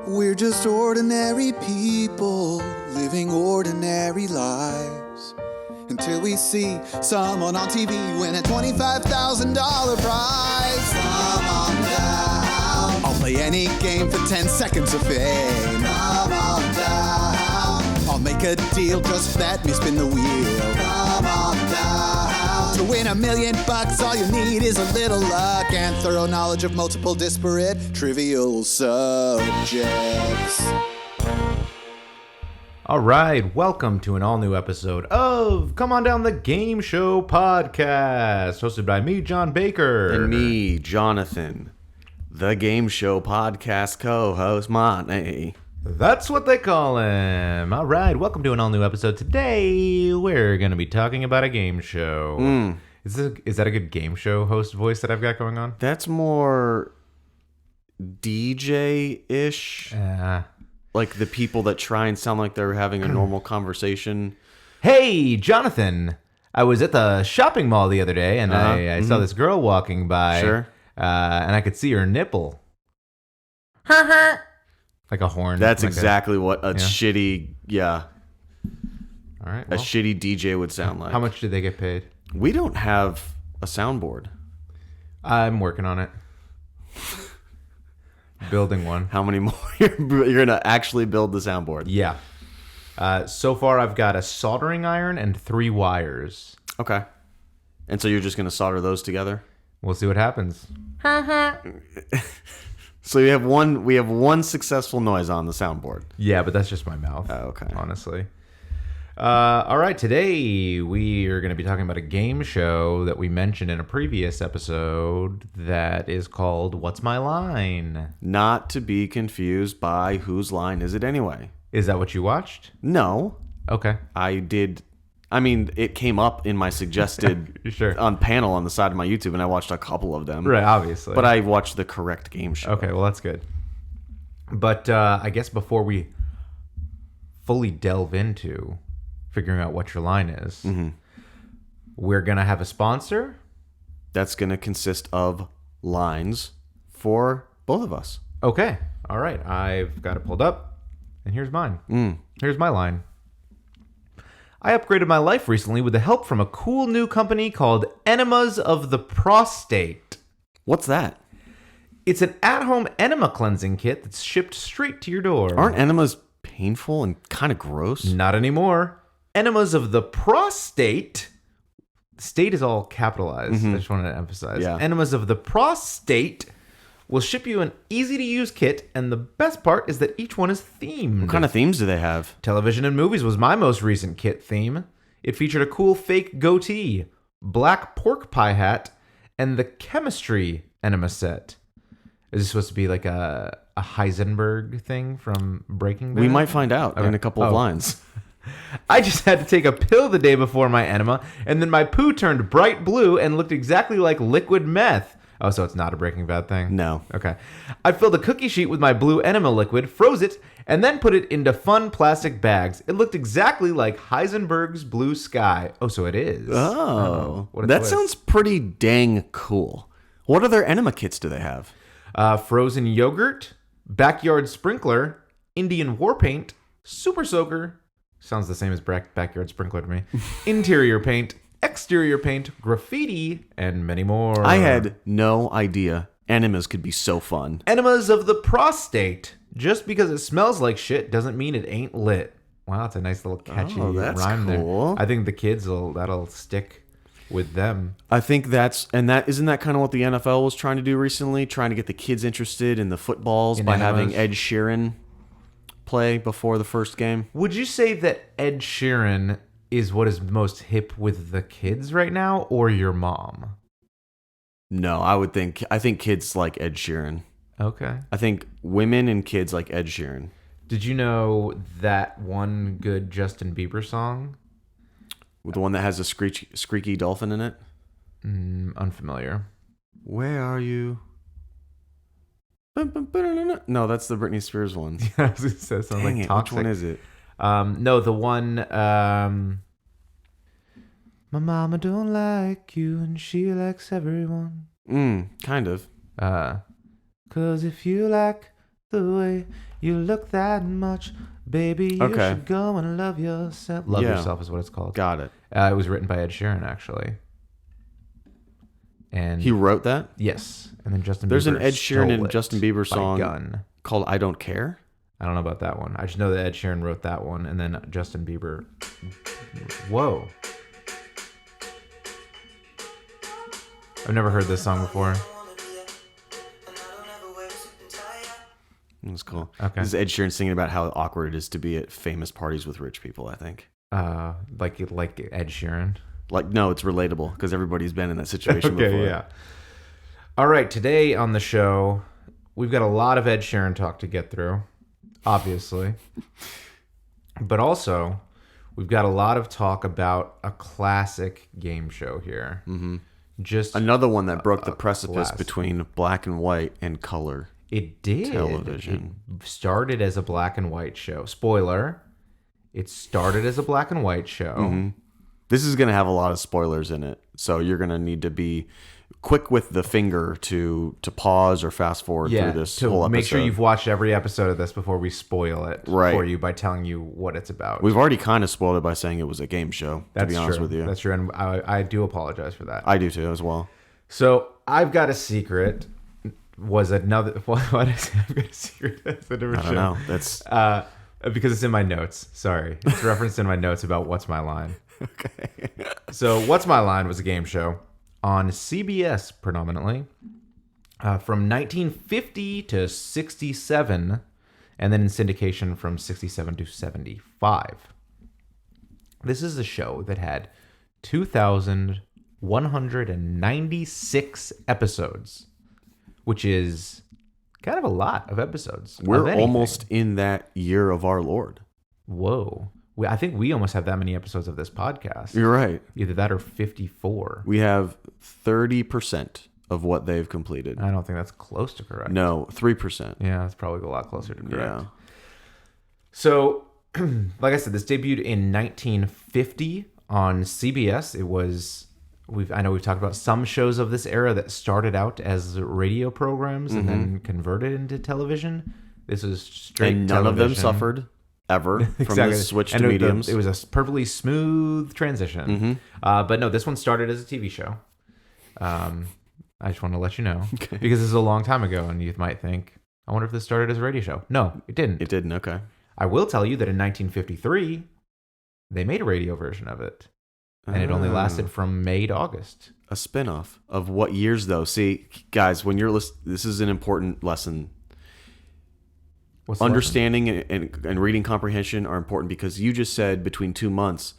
We're just ordinary people living ordinary lives until we see someone on TV win a $25,000 prize. Come on down. I'll play any game for 10 seconds of fame. Come on down. I'll make a deal, just let me spin the wheel. Come on down. To win $1 million, all you need is a little luck and thorough knowledge of multiple disparate trivial subjects. All right, welcome to an all-new episode of Come On Down the Game Show podcast, hosted by me, John Baker. And me, Jonathan, the Game Show podcast co-host, Monty. That's what they call him. All right, welcome to an all-new episode. Today, we're going to be talking about a game show. Is that a good game show host voice that I've got going on? That's more DJ-ish. Like the people that try and sound like they're having a normal conversation. Hey, Jonathan. I was at the shopping mall the other day, and I saw this girl walking by. Sure. And I could see her nipple. Like a horn. That's like exactly what a shitty, All right. a shitty DJ would sound like. How much did they get paid? We don't have a soundboard. I'm working on it. Building one. How many more? You're going to actually build the soundboard? Yeah. So far, I've got a soldering iron and 3 wires. Okay. And so you're just going to solder those together? We'll see what happens. So we have one successful noise on the soundboard. Yeah, but that's just my mouth. Oh, okay. Honestly. All right, today we are going to be talking about a game show that we mentioned in a previous episode that is called What's My Line? Not to be confused by Whose Line Is It Anyway? Is that what you watched? No. Okay. I did. I mean, it came up in my suggested Sure. on panel on the side of my YouTube, and I watched a couple of them. Right, obviously. But I watched the correct game show. Okay, well, that's good. But I guess before we fully delve into figuring out what your line is, we're going to have a sponsor. That's going to consist of lines for both of us. Okay. All right. I've got it pulled up, and here's mine. Here's my line. I upgraded my life recently with the help from a cool new company called Enemas of the Prostate. What's that? It's an at-home enema cleansing kit that's shipped straight to your door. Aren't enemas painful and kind of gross? Not anymore. Enemas of the Prostate. State is all capitalized. I just wanted to emphasize. Yeah. Enemas of the Prostate will ship you an easy-to-use kit, and the best part is that each one is themed. What kind of themes do they have? Television and movies was my most recent kit theme. It featured a cool fake goatee, black pork pie hat, and the chemistry enema set. Is this supposed to be like a Heisenberg thing from Breaking Bad? We might find out in a couple of lines. I just had to take a pill the day before my enema, and then my poo turned bright blue and looked exactly like liquid meth. Oh, so it's not a Breaking Bad thing? No. Okay. I filled a cookie sheet with my blue enema liquid, froze it, and then put it into fun plastic bags. It looked exactly like Heisenberg's blue sky. Oh, so it is. Oh. What a That twist. sounds pretty dang cool. What other enema kits do they have? Frozen yogurt, backyard sprinkler, Indian war paint, super soaker. Sounds the same as backyard sprinkler to me. Interior paint, exterior paint, graffiti, and many more. I had no idea enemas could be so fun. Enemas of the Prostate. Just because it smells like shit doesn't mean it ain't lit. Wow, that's a nice little catchy that's rhyme cool. there. I think the kids that'll stick with them. I think isn't that kind of what the NFL was trying to do recently? Trying to get the kids interested in the footballs by having Ed Sheeran play before the first game. Would you say that Ed Sheeran is what is most hip with the kids right now, or your mom? No, I think kids like Ed Sheeran. Okay. I think women and kids like Ed Sheeran. Did you know that one good Justin Bieber song? With the one that has a squeaky dolphin in it? Unfamiliar. Where are you? No, that's the Britney Spears one. I was gonna say, it sounds like Toxic. Which one is it? No, the one. My mama don't like you and she likes everyone. Kind of. 'Cause if you like the way you look that much. Baby, you should go and love yourself. Love Yourself is what it's called. Got it. It was written by Ed Sheeran, actually. And he wrote that? Yes. And then Justin There's Bieber an Ed Sheeran and Justin Bieber song Gun. called I Don't Care? I don't know about that one. I just know that Ed Sheeran wrote that one, and then Justin Bieber. Whoa. I've never heard this song before. That's cool. Okay. This is Ed Sheeran singing about how awkward it is to be at famous parties with rich people, I think. Like Ed Sheeran? Like, no, it's relatable because everybody's been in that situation before. Yeah. All right, today on the show, we've got a lot of Ed Sheeran talk to get through, obviously. But also, we've got a lot of talk about a classic game show here. Mm-hmm. Just another one that broke the precipice between black and white and color. It did. Television. It started as a black and white show. Spoiler, it started as a black and white show. Mm-hmm. This is going to have a lot of spoilers in it, so you're going to need to be quick with the finger to pause or fast forward through this whole episode. Make sure you've watched every episode of this before we spoil it for you by telling you what it's about. We've already kind of spoiled it by saying it was a game show, to be honest with you. That's true, and I do apologize for that. I do too, as well. So, I've Got a Secret was another... What is it? I've Got a Secret? That's a different show. I don't know. That's... because it's in my notes. Sorry. It's referenced in my notes about What's My Line. Okay. So, What's My Line was a game show on CBS predominantly from 1950 to 67, and then in syndication from 67 to 75. This is a show that had 2,196 episodes, which is kind of a lot of episodes. We're almost in that year of our Lord. Whoa. I think we almost have that many episodes of this podcast. You're right. Either that or 54. We have 30% of what they've completed. I don't think that's close to correct. No, 3%. Yeah, that's probably a lot closer to correct. Yeah. So, like I said, this debuted in 1950 on CBS. It was... I know we've talked about some shows of this era that started out as radio programs and then converted into television. This is straight and none television. of them suffered ever from the switch to mediums. It was a perfectly smooth transition. But no, this one started as a TV show. I just want to let you know because this is a long time ago, and you might think, I wonder if this started as a radio show. No, it didn't. It didn't. Okay. I will tell you that in 1953, they made a radio version of it. And it only lasted from May to August. A spinoff of what years, though? See, guys, when you're listening, this is an important lesson. What's the Understanding and reading comprehension are important because you just said between 2 months,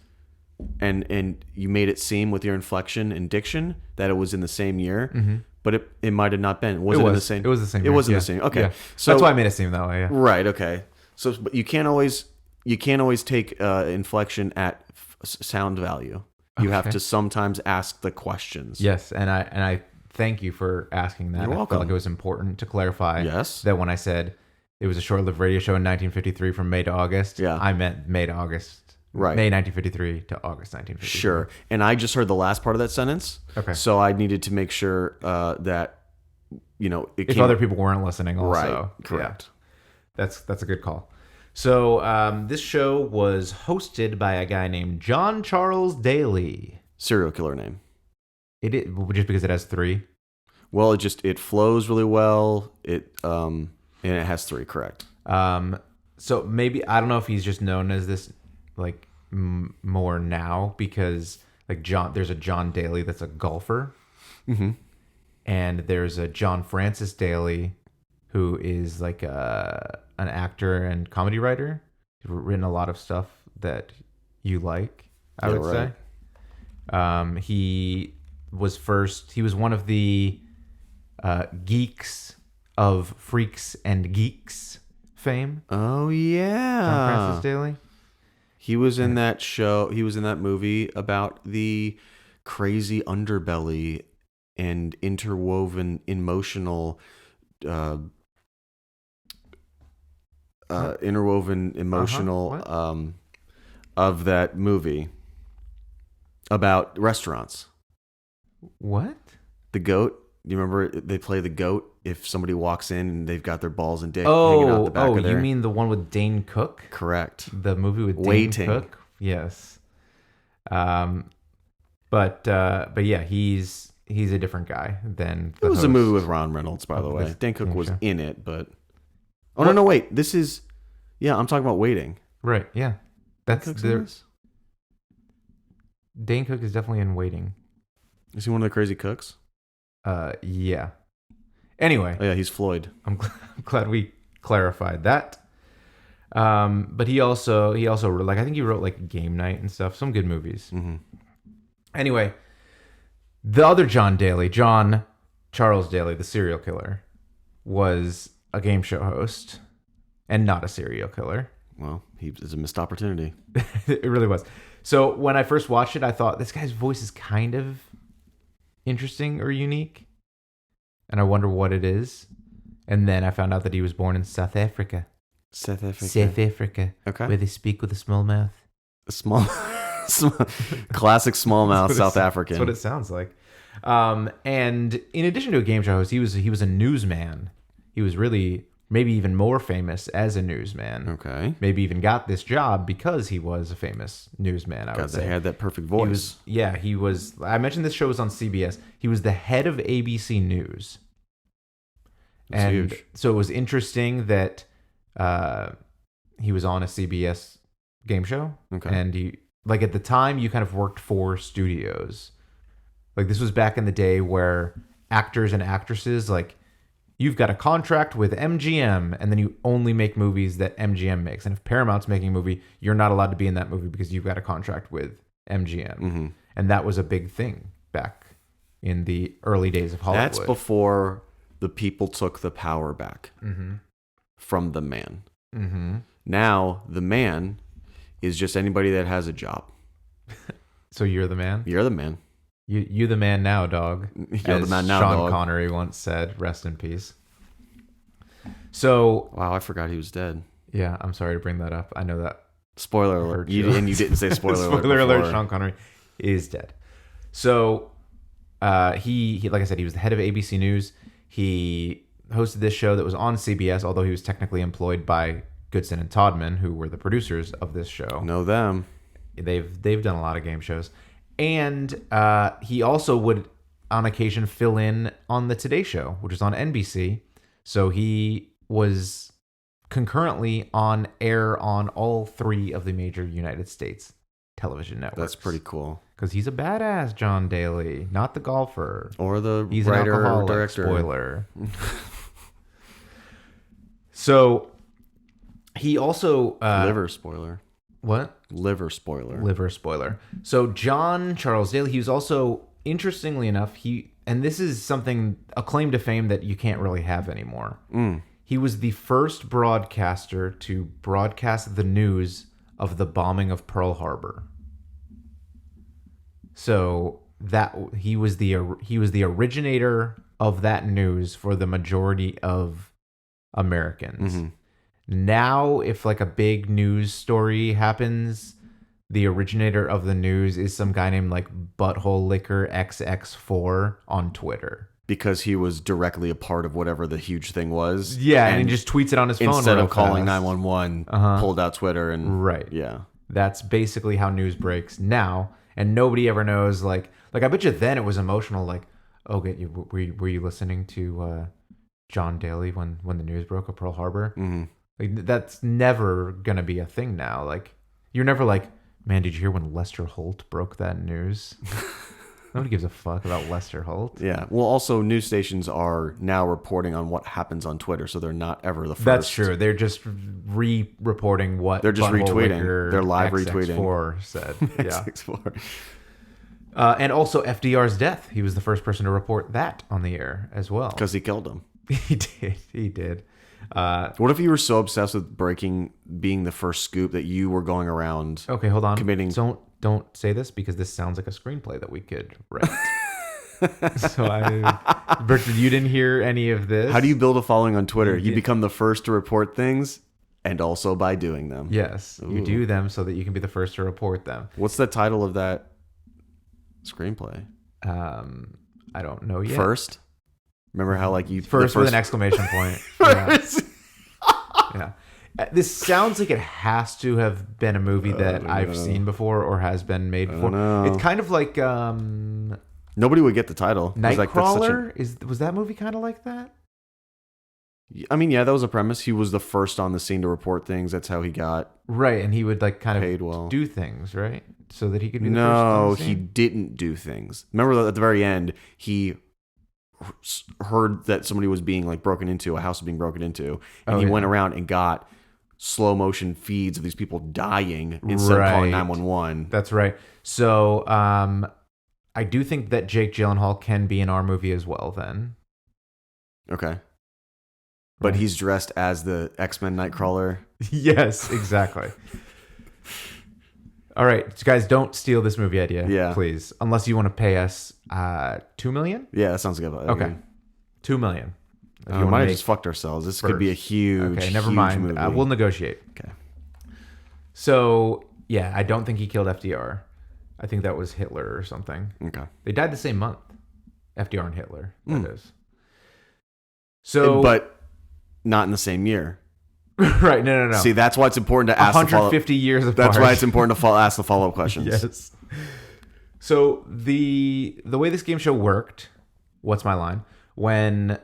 and you made it seem with your inflection and diction that it was in the same year, but it might have not been. Was it in the same? It was the same. It was in the same. Okay, so that's why I made it seem that way. Yeah. Right. Okay. So, but you can't always take inflection at sound value. You have to sometimes ask the questions. Yes, and I thank you for asking that. You're welcome. I felt like it was important to clarify. Yes. That when I said it was a short-lived radio show in 1953 from May to August, yeah. I meant May to August. Right. May 1953 to August 1953. Sure. And I just heard the last part of that sentence. Okay. So I needed to make sure that, if other people weren't listening also. Right. Correct. Yeah. That's a good call. So this show was hosted by a guy named John Charles Daly. Serial killer name. It is, just because it has 3? Well, it flows really well. And it has 3, correct. So maybe, I don't know if he's just known as this like more now because like there's a John Daly that's a golfer. Mm-hmm. And there's a John Francis Daly who is like an actor and comedy writer. He's written a lot of stuff that you like, I would say. He was one of the geeks of Freaks and Geeks fame. Oh, yeah. John Francis Daly. He was in that show. He was in that movie about the crazy underbelly and interwoven emotional of that movie about restaurants. What? The goat You remember they play the goat if somebody walks in and they've got their balls and dick hanging out the back of their... you mean the one with Dane Cook? Correct. The movie with Waiting. Dane Cook? Yes. But yeah, he's a different guy than the It was host a movie with Ron Reynolds, by the of way. this Dane Cook game was show. in it, but... Oh, no, wait. This is... Yeah, I'm talking about Waiting. Right, yeah. That's Cook's in this? Dane Cook is definitely in Waiting. Is he one of the crazy cooks? Yeah. Anyway, Oh, yeah, he's Floyd. I'm glad we clarified that. But he also wrote, like, I think he wrote like Game Night and stuff, some good movies. Mm-hmm. Anyway, the other John Charles Daly, the serial killer, was a game show host and not a serial killer. Well, it's a missed opportunity. It really was. So when I first watched it, I thought this guy's voice is kind of interesting or unique, and I wonder what it is. And then I found out that he was born in South Africa. South Africa. South Africa. Okay. Where they speak with a small mouth. A small... classic small mouth South African. That's what it sounds like. And in addition to a game show host, he was a newsman. He was really maybe even more famous as a newsman. Okay. Maybe even got this job because he was a famous newsman, I would God, say. they had that perfect voice. He was. I mentioned this show was on CBS. He was the head of ABC News. That's and huge. so it was interesting that he was on a CBS game show. Okay. And he, like, at the time, you kind of worked for studios. Like, this was back in the day where actors and actresses, like, you've got a contract with MGM, and then you only make movies that MGM makes. And if Paramount's making a movie, you're not allowed to be in that movie because you've got a contract with MGM. Mm-hmm. And that was a big thing back in the early days of Hollywood. That's before the people took the power back from the man. Mm-hmm. Now, the man is just anybody that has a job. So you're the man? You're the man. You the man now, dog. You're As the man now, Sean dog. Connery once said, rest in peace. So, Wow, I forgot he was dead. yeah, I'm sorry to bring that up. I know that Spoiler alert. hurt you. And you didn't say spoiler alert. Spoiler alert, before. Sean Connery is dead. So, he like I said, he was the head of ABC News. He hosted this show that was on CBS, although he was technically employed by Goodson and Todman, who were the producers of this show. Know them. They've done a lot of game shows. And he also would, on occasion, fill in on the Today Show, which is on NBC. So he was concurrently on air on all three of the major United States television networks. That's pretty cool. Because he's a badass, John Daly, not the golfer. Or the He's writer an or alcoholic. director. Spoiler. So he also Liver spoiler. What? Liver spoiler. Liver spoiler. So John Charles Daly, he was also, interestingly enough, and this is something, a claim to fame that you can't really have anymore. He was the first broadcaster to broadcast the news of the bombing of Pearl Harbor. So that he was the originator of that news for the majority of Americans. Mm-hmm. Now, if like a big news story happens, the originator of the news is some guy named like Butthole Liquor XX4 on Twitter. Because he was directly a part of whatever the huge thing was. Yeah, and he just tweets it on his phone instead real of calling fast. 911, pulled out Twitter and Right. Yeah. That's basically how news breaks now, and nobody ever knows. Like I bet you then it was emotional. Like, okay, were you listening to John Daly when the news broke of Pearl Harbor? Mm-hmm. Like, that's never gonna be a thing now. Like, you're never like, man, did you hear when Lester Holt broke that news? Nobody gives a fuck about Lester Holt. Yeah. Well, also news stations are now reporting on what happens on Twitter, so they're not ever the first. That's true. They're just re-reporting what They're just Butthole retweeting. Liquor They're live XX4 said. Yeah. XX4. And also FDR's death. He was the first person to report that on the air as well. Because he killed him. He did. What if you were so obsessed with being the first scoop that you were going around? Okay, hold on. Committing. Don't say this because this sounds like a screenplay that we could write. So Bertrand, you didn't hear any of this. How do you build a following on Twitter? You become the first to report things, and also by doing them. Yes, you do them so that you can be the first to report them. What's the title of that screenplay? I don't know yet. First? Remember how like you First with an exclamation point. Yeah. Yeah. This sounds like it has to have been a movie that I've seen before or has been made before. It's kind of like nobody would get the title. Nightcrawler. Was that movie kind of like that? I mean, yeah, that was a premise. He was the first on the scene to report things. That's how he got right, and he would like kind paid of well. do things, right, so that he could be the first on the scene? He didn't do things. Remember at the very end, he heard that somebody was being like broken into, a house was being broken into, and he went around and got slow motion feeds of these people dying instead of calling 911. That's right. So I do think that Jake Gyllenhaal can be in our movie as well then. Okay. But he's dressed as the X-Men Nightcrawler. Yes, exactly. All right, so guys, don't steal this movie idea, please. Unless you want to pay us $2 million? Yeah, that sounds good. Okay. $2 million. We might have just fucked ourselves. This could be a huge, never mind. movie. We'll negotiate. Okay. So, yeah, I don't think he killed FDR. I think that was Hitler or something. Okay. They died the same month. FDR and Hitler, that is. So, but not in the same year. Right, no. See, that's why it's important to ask 150 years apart. That's why it's important to ask the follow-up questions. Yes. So the way this game show worked, what's my line? When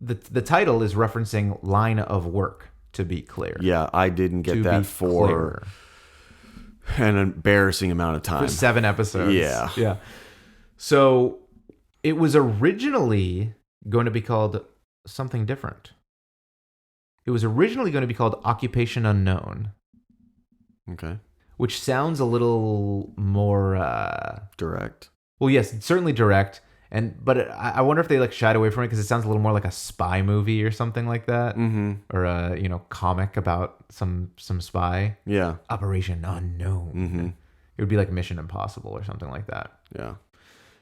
the title is referencing line of work, to be clear. Yeah, I didn't get that for an embarrassing amount of time. For 7 episodes. Yeah. Yeah. So it was originally going to be called something different. It was originally going to be called Occupation Unknown. Okay. Which sounds a little more direct. Well, yes, certainly direct. But I wonder if they like shied away from it because it sounds a little more like a spy movie or something like that, or a comic about some spy. Yeah. Operation Unknown. Mm-hmm. It would be like Mission Impossible or something like that. Yeah.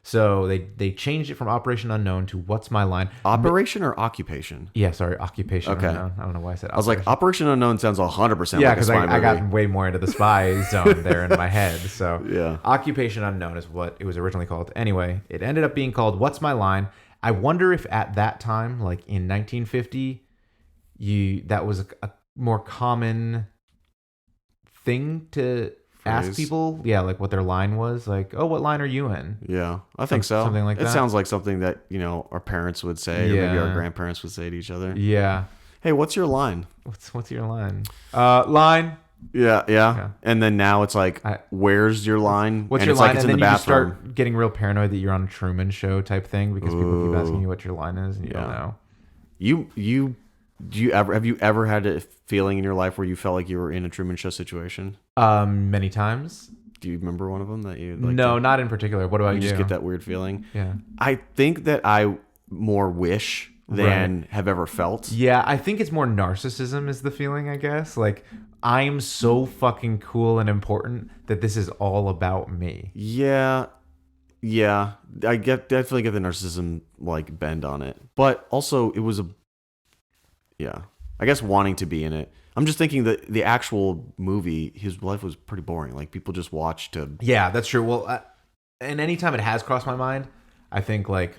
So they changed it from Operation Unknown to What's My Line? Operation or Occupation? Yeah, sorry, Occupation Okay. Unknown. I don't know why I said. I was like, Operation Unknown sounds 100% yeah, like a spy movie. I got way more into the spy zone there in my head. So yeah, Occupation Unknown is what it was originally called. Anyway, it ended up being called What's My Line? I wonder if at that time, like in 1950, that was a more common thing to ask people, like what their line was, like, oh, what line are you in? Yeah, I think so. Something like that. It sounds like something that our parents would say, or maybe our grandparents would say to each other. Yeah. Hey, what's your line? What's your line? Line. Yeah. And then now it's like, where's your line? What's and your it's line? Like it's and in then the you bathroom. just start getting real paranoid that you're on a Truman Show type thing because people keep asking you what your line is and you don't know. Have you ever had a feeling in your life where you felt like you were in a Truman Show situation? Many times. Do you remember one of them that you No, not in particular. What about you? You just get that weird feeling? Yeah. I think that I more wish than have ever felt. Yeah, I think it's more narcissism is the feeling, I guess. Like, I'm so fucking cool and important that this is all about me. Yeah. I definitely get the narcissism like bend on it. But also it was I guess wanting to be in it. I'm just thinking that the actual movie, his life was pretty boring. Like people just watched to. Yeah, that's true. Well, and anytime it has crossed my mind, I think like,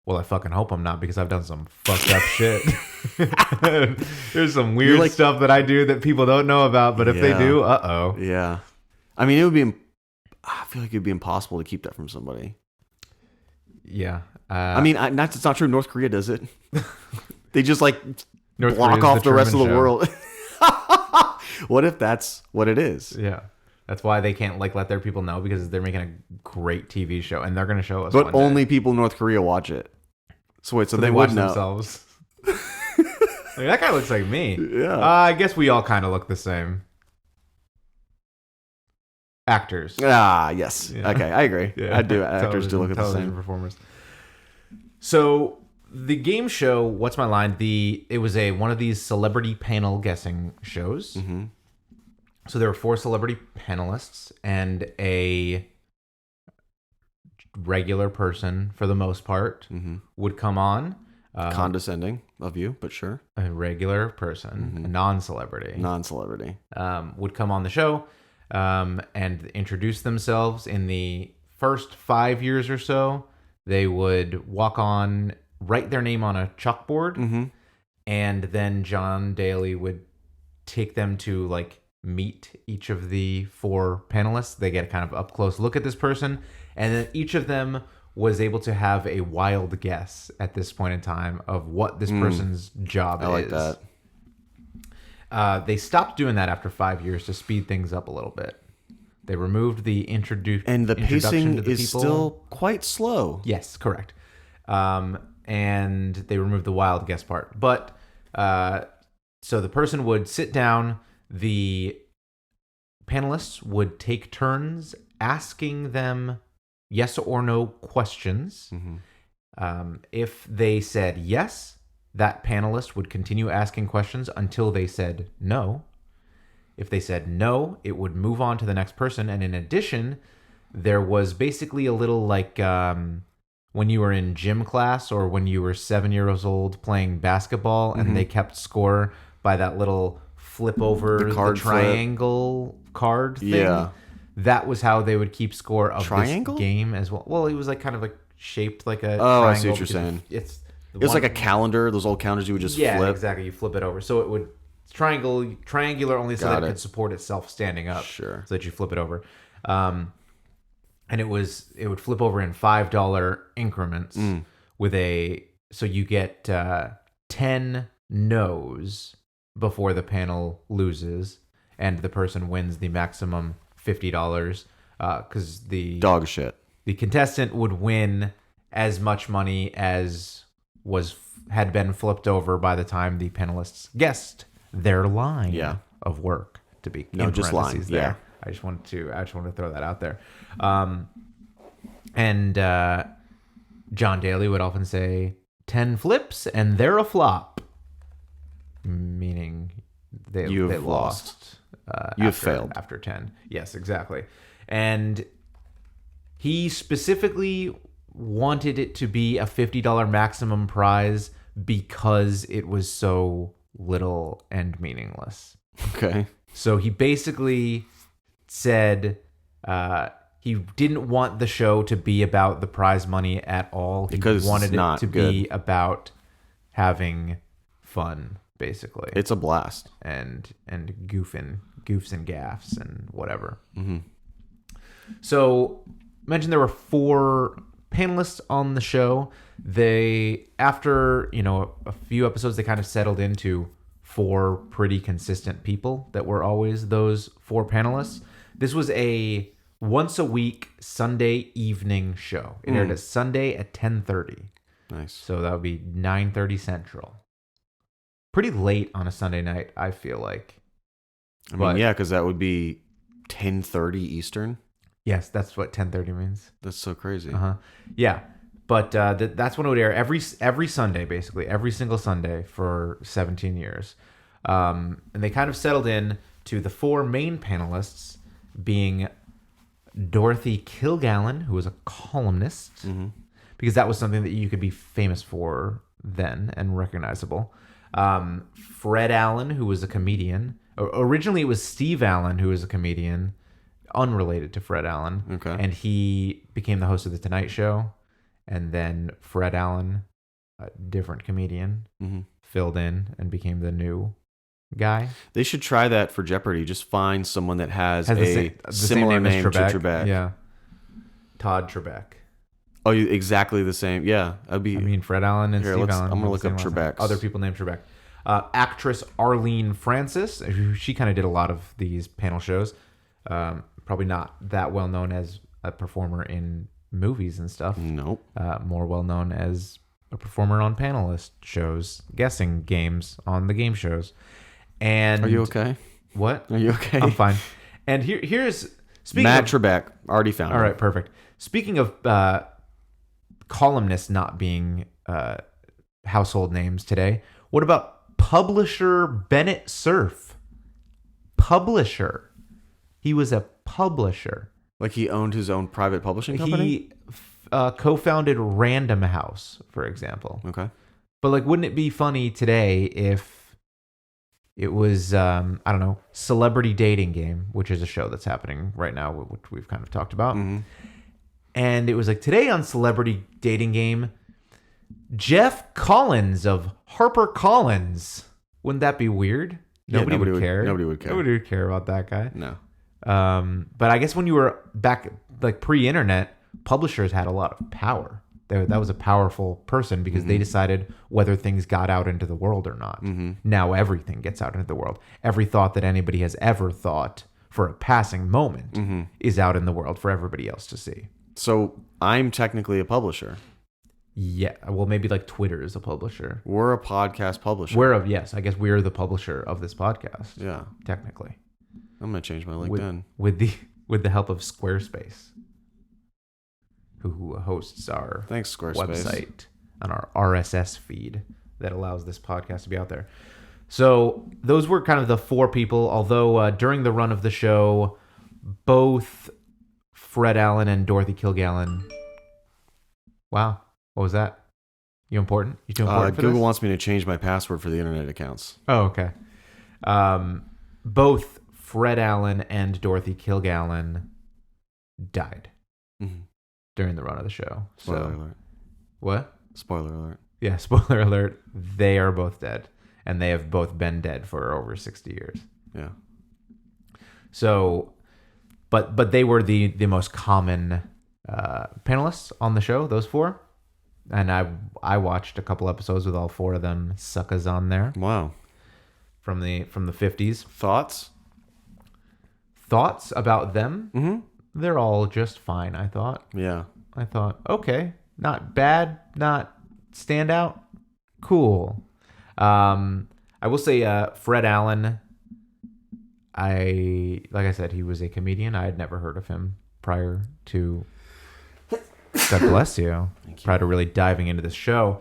well, I fucking hope I'm not because I've done some fucked up shit. There's some weird stuff that I do that people don't know about, but if they do, uh-oh. Yeah. I mean, I feel like it'd be impossible to keep that from somebody. Yeah. I mean, it's not true. North Korea does it. They just like North block Korea's off the rest of the Truman Show. world. What if that's what it is? Yeah. That's why they can't like let their people know because they're making a great TV show and they're going to show us. But only people in North Korea watch it. So wait, so they watch would know themselves. Like, that guy looks like me. Yeah. I guess we all kind of look the same. Actors. Yes. Yeah. Okay, I agree. Yeah. I do. Actors do look at the same. Performers. So the game show, What's My Line? It was one of these celebrity panel guessing shows. Mm-hmm. So there were 4 celebrity panelists and a regular person, for the most part, would come on. Condescending of you, but sure. A regular person, a non-celebrity, would come on the show and introduce themselves. In the first 5 years or so, they would walk on write their name on a chalkboard, and then John Daly would take them to like meet each of the 4 panelists. They get a kind of up close look at this person, and then each of them was able to have a wild guess at this point in time of what this person's job is. I like that. They stopped doing that after 5 years to speed things up a little bit. They removed the and the pacing to the is people. still quite slow. Yes, correct. And they removed the wild guess part. But so the person would sit down. The panelists would take turns asking them yes or no questions. If they said yes, that panelist would continue asking questions until they said no. If they said no, it would move on to the next person. And in addition, there was basically a little like when you were in gym class or when you were 7 years old playing basketball and they kept score by that little flip over the triangle card thing. Yeah. That was how they would keep score of this game as well. Well, it was like kind of like shaped like a triangle. I see what you're saying. It was like a calendar, those old calendars you would just flip. Yeah, exactly. You flip it over. So it would triangular only so that it could support itself standing up. Sure. So that you flip it over. And it would flip over in $5 increments with so you get 10 no's before the panel loses and the person wins the maximum $50 because the dog shit. The contestant would win as much money as had been flipped over by the time the panelists guessed their line of work to be just line there. Yeah. I just wanted to throw that out there. And John Daly would often say 10 flips and they're a flop, meaning they lost. You have failed after 10. Yes, exactly. And he specifically wanted it to be a $50 maximum prize because it was so little and meaningless. Okay. So he basically said he didn't want the show to be about the prize money at all. He wanted it to be about having fun, basically. It's a blast. And goofs and gaffs and whatever. So mentioned there were 4 panelists on the show. They, after a few episodes, they kind of settled into 4 pretty consistent people that were always those 4 panelists. This was a once a week Sunday evening show. It aired at Sunday at 10:30. Nice. So that would be 9:30 Central. Pretty late on a Sunday night, I feel like. I mean, yeah, because that would be 10:30 Eastern. Yes, that's what 10:30 means. That's so crazy. Yeah, but that's when it would air every Sunday, basically every single Sunday for 17 years. And they kind of settled in to the 4 main panelists being Dorothy Kilgallen, who was a columnist, because that was something that you could be famous for then and recognizable. Fred Allen, who was a comedian. Originally, it was Steve Allen, who was a comedian, unrelated to Fred Allen. Okay. And he became the host of The Tonight Show. And then Fred Allen, a different comedian, filled in and became the new guy. They should try that for Jeopardy. Just find someone that has a similar name to Trebek. Yeah. Todd Trebek. Oh, exactly the same. Yeah. Fred Allen and Steve Allen. I'm going to look up Trebek. Other people named Trebek. Actress Arlene Francis. She kind of did a lot of these panel shows. Probably not that well known as a performer in movies and stuff. Nope. More well known as a performer on panelist shows, guessing games on the game shows. And are you okay? What? Are you okay? I'm fine. And here's speaking Matt of Trebek, already found. All right, perfect. Speaking of columnists not being household names today, what about publisher Bennett Cerf? Publisher. He was a publisher. Like he owned his own private publishing company? He co-founded Random House, for example. Okay. But like, wouldn't it be funny today if it was, Celebrity Dating Game, which is a show that's happening right now, which we've kind of talked about. And it was like, today on Celebrity Dating Game, Jeff Collins of HarperCollins. Wouldn't that be weird? Nobody would care. Nobody would care. Nobody would care about that guy. No. But I guess when you were back, like pre-internet, publishers had a lot of power. That was a powerful person because they decided whether things got out into the world or not. Now everything gets out into the world. Every thought that anybody has ever thought for a passing moment is out in the world for everybody else to see. So I'm technically a publisher. Yeah, well, maybe like Twitter is a publisher. We're a podcast publisher. Yes, I guess we're the publisher of this podcast. Yeah. Technically. I'm going to change my LinkedIn. With the help of Squarespace, who hosts our Thanks, Squarespace. website and our RSS feed that allows this podcast to be out there. So those were kind of the four people, although during the run of the show, both Fred Allen and Dorothy Kilgallen. Wow. What was that? You important? You too important for Google this? wants me to change my password for the internet accounts. Oh, okay. Both Fred Allen and Dorothy Kilgallen died during the run of the show. Spoiler alert. What? Spoiler alert. Yeah, spoiler alert. They are both dead. And they have both been dead for over 60 years. Yeah. So, but they were the most common panelists on the show, those four. And I watched a couple episodes with all four of them suckers on there Wow. from the 50s. Thoughts? Thoughts about them? Mm-hmm. They're all just fine, I thought. Yeah. I thought, okay, not bad, not standout, cool. I will say Fred Allen, like I said, he was a comedian. I had never heard of him prior to, God bless you, prior to really diving into this show.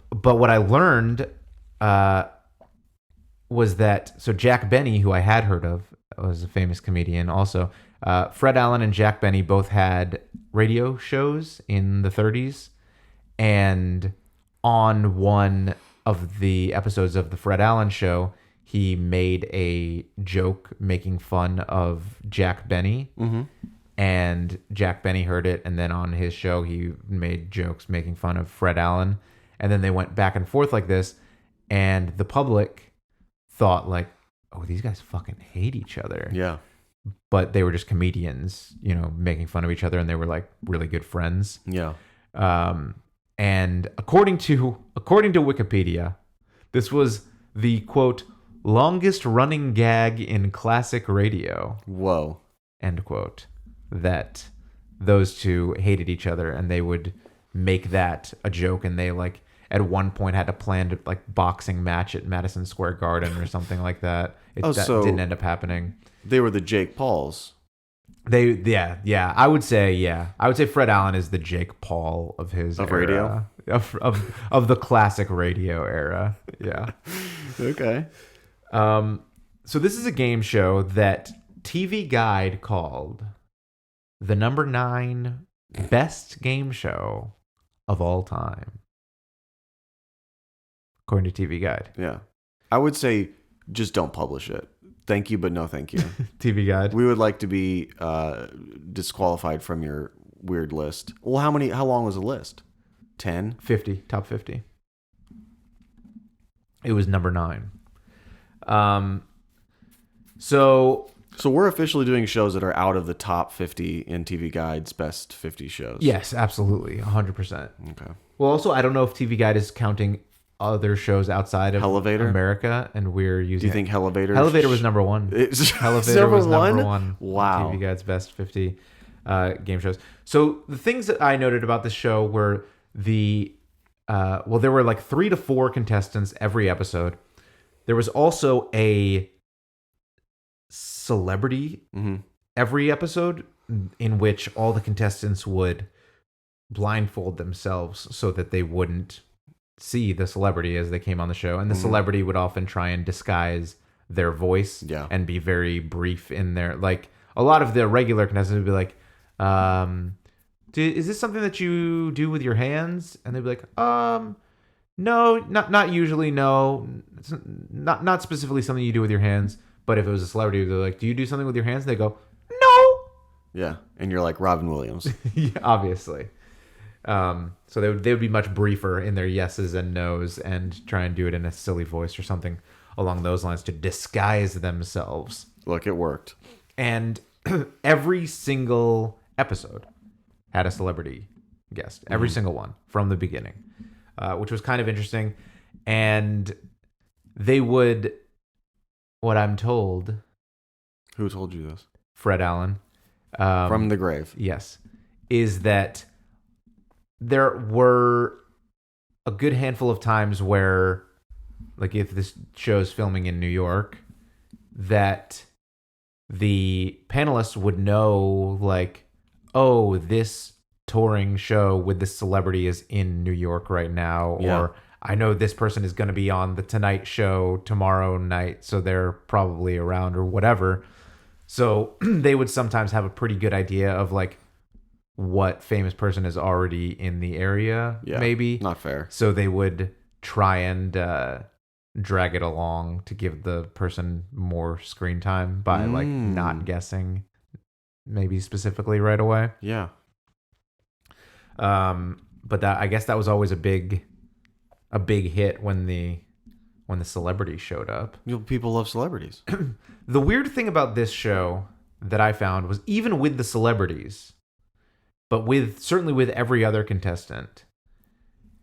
But what I learned was that, so Jack Benny, who I had heard of, was a famous comedian also. Fred Allen and Jack Benny both had radio shows in the 30s. And on one of the episodes of the Fred Allen show, he made a joke making fun of Jack Benny. And Jack Benny heard it. And then on his show, he made jokes making fun of Fred Allen. And then they went back and forth like this. And the public thought like, oh, these guys fucking hate each other. Yeah. But they were just comedians, making fun of each other. And they were like really good friends. Yeah. And according to Wikipedia, this was the, quote, longest running gag in classic radio, Whoa. end quote, that those two hated each other and they would make that a joke. And they like at one point had a planned like boxing match at Madison Square Garden or something like that. That didn't end up happening. They were the Jake Pauls. I would say Fred Allen is the Jake Paul of his Of era, radio? of the classic radio era. Yeah. Okay. So this is a game show that TV Guide called the number 9 best game show of all time, according to TV Guide. Yeah. I would say just don't publish it. Thank you, but no thank you. TV Guide. We would like to be disqualified from your weird list. Well, how long was the list? 10? 50, top 50. It was number 9. So we're officially doing shows that are out of the top 50 in TV Guide's best 50 shows. yes, absolutely, 100%. Okay. Well, also, I don't know if TV Guide is counting other shows outside of Hellevator? America, and we're using. Do you think Hellevator was number 1? Hellevator was number 1. Wow. TV Guide's best 50 game shows. So the things that I noted about this show were there were like 3 to 4 contestants every episode. There was also a celebrity every episode in which all the contestants would blindfold themselves so that they wouldn't see the celebrity as they came on the show, and the celebrity would often try and disguise their voice and be very brief in their, like, a lot of the regular contestants would be like, is this something that you do with your hands? And they'd be like, no, not usually, no. It's not specifically something you do with your hands. But if it was a celebrity, they're like, do you do something with your hands? And they go, no. Yeah. And you're like Robin Williams. Yeah, obviously. So they would be much briefer in their yeses and nos and try and do it in a silly voice or something along those lines to disguise themselves. Look, it worked. And every single episode had a celebrity guest. Every single one from the beginning, which was kind of interesting. And they would, what I'm told... Who told you this? Fred Allen. From the grave. Yes. Is that there were a good handful of times where, like if this show's filming in New York, that the panelists would know, like, oh, this touring show with this celebrity is in New York right now, Yeah. or I know this person is going to be on the Tonight Show tomorrow night, so they're probably around or whatever. So they would sometimes have a pretty good idea of like what famous person is already in the area, Yeah. maybe. Not fair. So they would try and drag it along to give the person more screen time by like not guessing maybe specifically right away. Yeah. But that, I guess that was always a big hit when the celebrity showed up. People love celebrities. The weird thing about this show that I found was even with the celebrities, but certainly with every other contestant,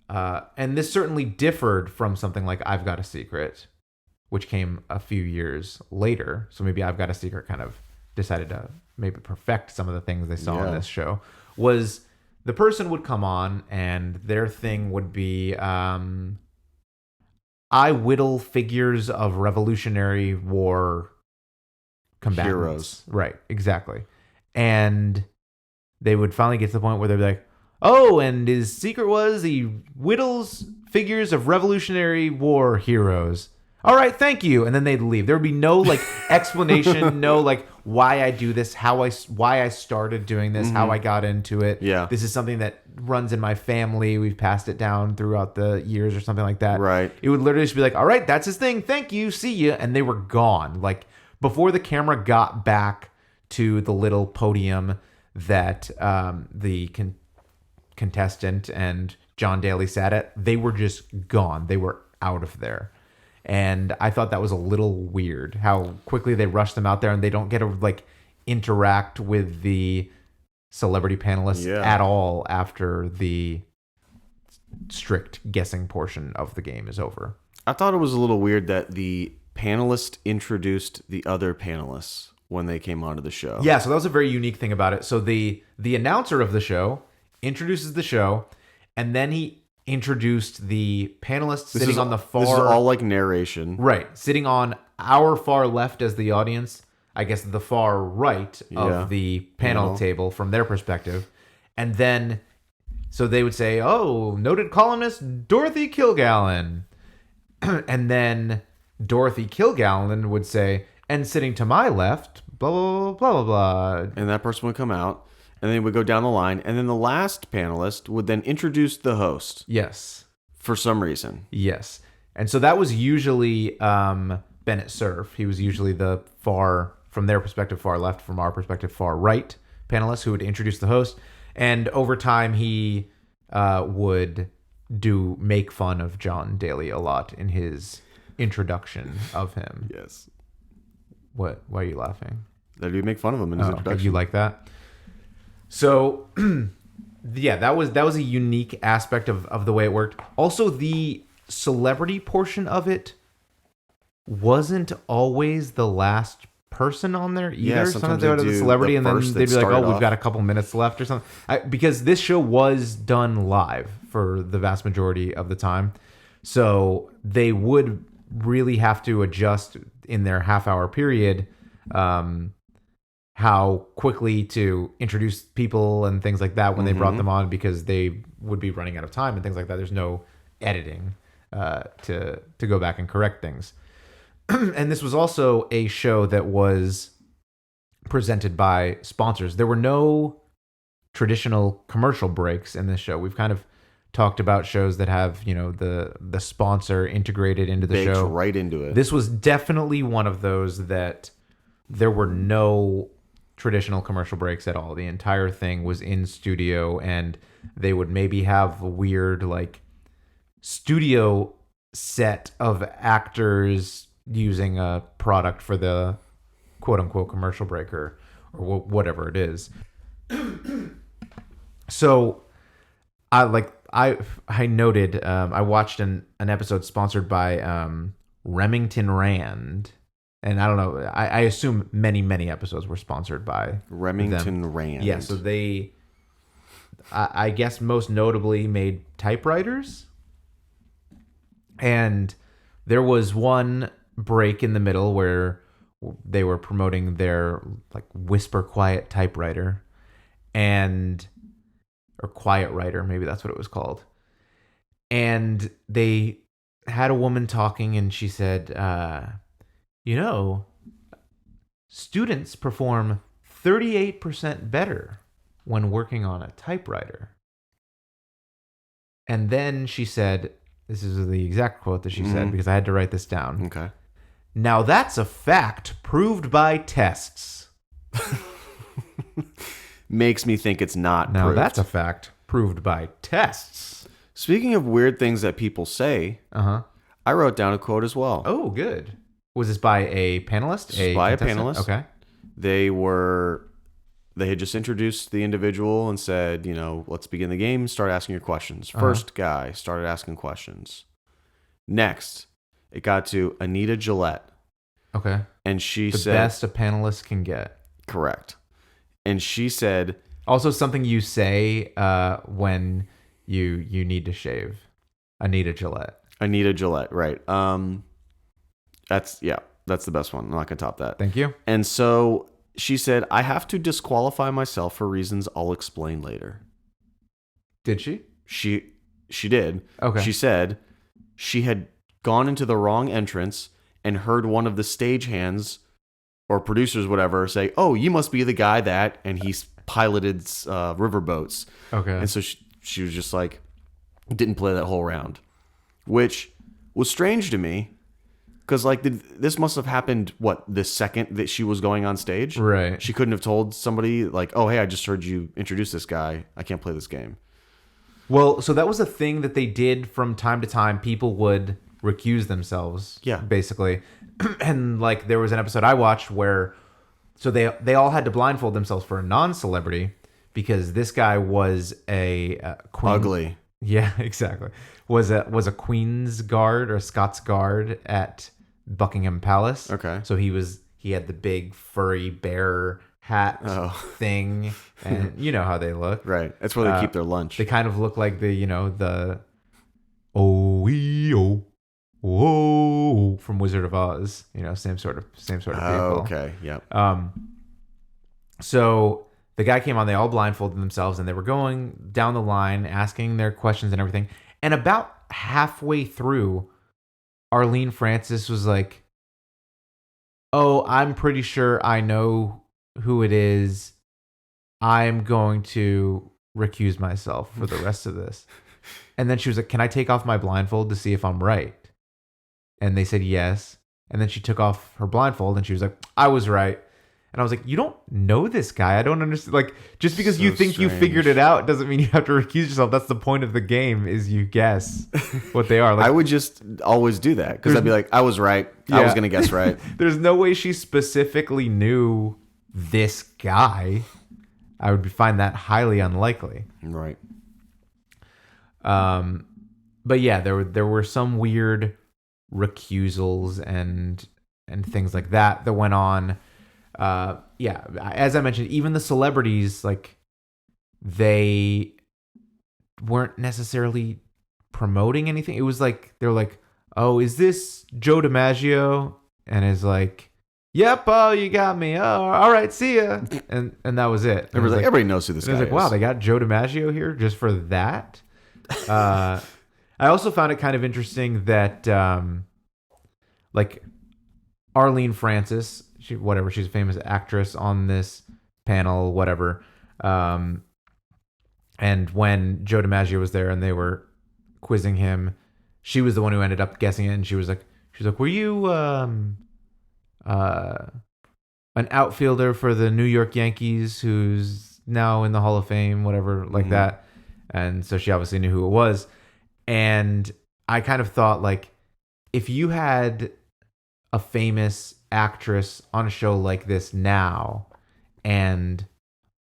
and this certainly differed from something like I've Got a Secret, which came a few years later. So maybe I've Got a Secret kind of decided to maybe perfect some of the things they saw in this show. Was the person would come on and their thing would be... I whittle figures of Revolutionary War combatants. Heroes. Right, exactly. And they would finally get to the point where they'd be like, oh, and his secret was he whittles figures of Revolutionary War heroes. All right, thank you. And then they'd leave. There would be no like explanation, no like why I do this, why I started doing this, how I got into it. Yeah. This is something that runs in my family. We've passed it down throughout the years or something like that. Right. It would literally just be like, all right, that's his thing. Thank you. See you. And they were gone. Like before the camera got back to the little podium that the contestant and John Daly sat at, they were just gone. They were out of there. And I thought that was a little weird how quickly they rush them out there and they don't get to like interact with the celebrity panelists at all after the strict guessing portion of the game is over. I thought it was a little weird that the panelist introduced the other panelists when they came onto the show. Yeah, so that was a very unique thing about it. So the announcer of the show introduces the show, and then he introduced the panelists sitting on the far... This is all like narration. Right. Sitting on our far left as the audience, I guess the far right of the panel table from their perspective. And then, so they would say, oh, noted columnist Dorothy Kilgallen. And then Dorothy Kilgallen would say, and sitting to my left, blah, blah, blah, blah, blah. And that person would come out. And then we go down the line. And then the last panelist would then introduce the host. Yes. For some reason. Yes. And so that was usually Bennett Cerf. He was usually the far, from their perspective, far left, from our perspective, far right panelist who would introduce the host. And over time, he would make fun of John Daly a lot in his introduction of him. Yes. What? Why are you laughing? That you make fun of him in his introduction. You like that? So, yeah, that was a unique aspect of the way it worked. Also, the celebrity portion of it wasn't always the last person on there either. Yeah, sometimes they would have the celebrity and then they'd be like, oh, we've got a couple minutes left or something. Because this show was done live for the vast majority of the time. So they would really have to adjust in their half-hour period how quickly to introduce people and things like that when they brought them on, because they would be running out of time and things like that. There's no editing to go back and correct things. And this was also a show that was presented by sponsors. There were no traditional commercial breaks in this show. We've kind of talked about shows that have, the sponsor integrated into the Baked show. right into it. This was definitely one of those that there were no traditional commercial breaks at all. The entire thing was in studio, and they would maybe have a weird like studio set of actors using a product for the quote unquote commercial break or whatever it is. So I noted I watched an episode sponsored by Remington Rand, and I don't know, I assume many episodes were sponsored by Remington them. Rand. Yeah, so they I guess most notably made typewriters, and there was one break in the middle where they were promoting their like Whisper Quiet typewriter, or Quiet Writer, maybe that's what it was called. And they had a woman talking, and she said, students perform 38% better when working on a typewriter. And then she said, this is the exact quote that she said, because I had to write this down. Okay. Now that's a fact proved by tests. Makes me think it's not Now proved. that's a fact proved by tests. Speaking of weird things that people say, I wrote down a quote as well. Oh, good. Was this by a panelist? This was by a contestant? panelist. Okay. They had just introduced the individual and said, let's begin the game. Start asking your questions. First guy started asking questions. Next, it got to Anita Gillette. Okay. And she The said... best a panelist can get. Correct. And she said... Also something you say when you need to shave. Anita Gillette. Anita Gillette, right. That's the best one. I'm not going to top that. Thank you. And so she said, I have to disqualify myself for reasons I'll explain later. Did she? She did. Okay. She said she had gone into the wrong entrance and heard one of the stagehands or producers, whatever, say, oh, you must be the guy that, and he's piloted riverboats. Okay. And so she was just like, didn't play that whole round, which was strange to me. Because, like, this must have happened, the second that she was going on stage? Right. She couldn't have told somebody, like, oh, hey, I just heard you introduce this guy. I can't play this game. Well, so that was a thing that they did from time to time. People would recuse themselves, basically. And, like, there was an episode I watched where... So they all had to blindfold themselves for a non-celebrity because this guy was a queen. Ugly. Yeah, exactly. Was a Queen's Guard or Scots Guard at Buckingham Palace. Okay. So he had the big furry bear hat thing, and you know how they look. Right. That's where they keep their lunch. They kind of look like the oh from Wizard of Oz. Same sort of people. Okay. Yeah. So the guy came on, they all blindfolded themselves, and they were going down the line, asking their questions and everything. And about halfway through, Arlene Francis was like, oh, I'm pretty sure I know who it is. I'm going to recuse myself for the rest of this. And then she was like, can I take off my blindfold to see if I'm right? And they said yes. And then she took off her blindfold, and she was like, I was right. And I was like, you don't know this guy. I don't understand. Like, just because you think you figured it out doesn't mean you have to recuse yourself. That's the point of the game, is you guess what they are. Like, I would just always do that because I'd be like, I was right. Yeah. I was going to guess right. There's no way she specifically knew this guy. I would find that highly unlikely. Right. But yeah, there were some weird recusals and things like that went on. As I mentioned, even the celebrities, like, they weren't necessarily promoting anything. It was like they're like, oh, is this Joe DiMaggio? And is like, yep, oh, you got me. Oh, all right, see ya. And that was it. Everybody knows who this guy is. Like, wow, they got Joe DiMaggio here just for that. I also found it kind of interesting that like Arlene Francis, she's a famous actress on this panel, whatever. And when Joe DiMaggio was there and they were quizzing him, she was the one who ended up guessing it, and she was like, were you an outfielder for the New York Yankees who's now in the Hall of Fame, whatever, like that. And so she obviously knew who it was. And I kind of thought, like, if you had a famous actress on a show like this now and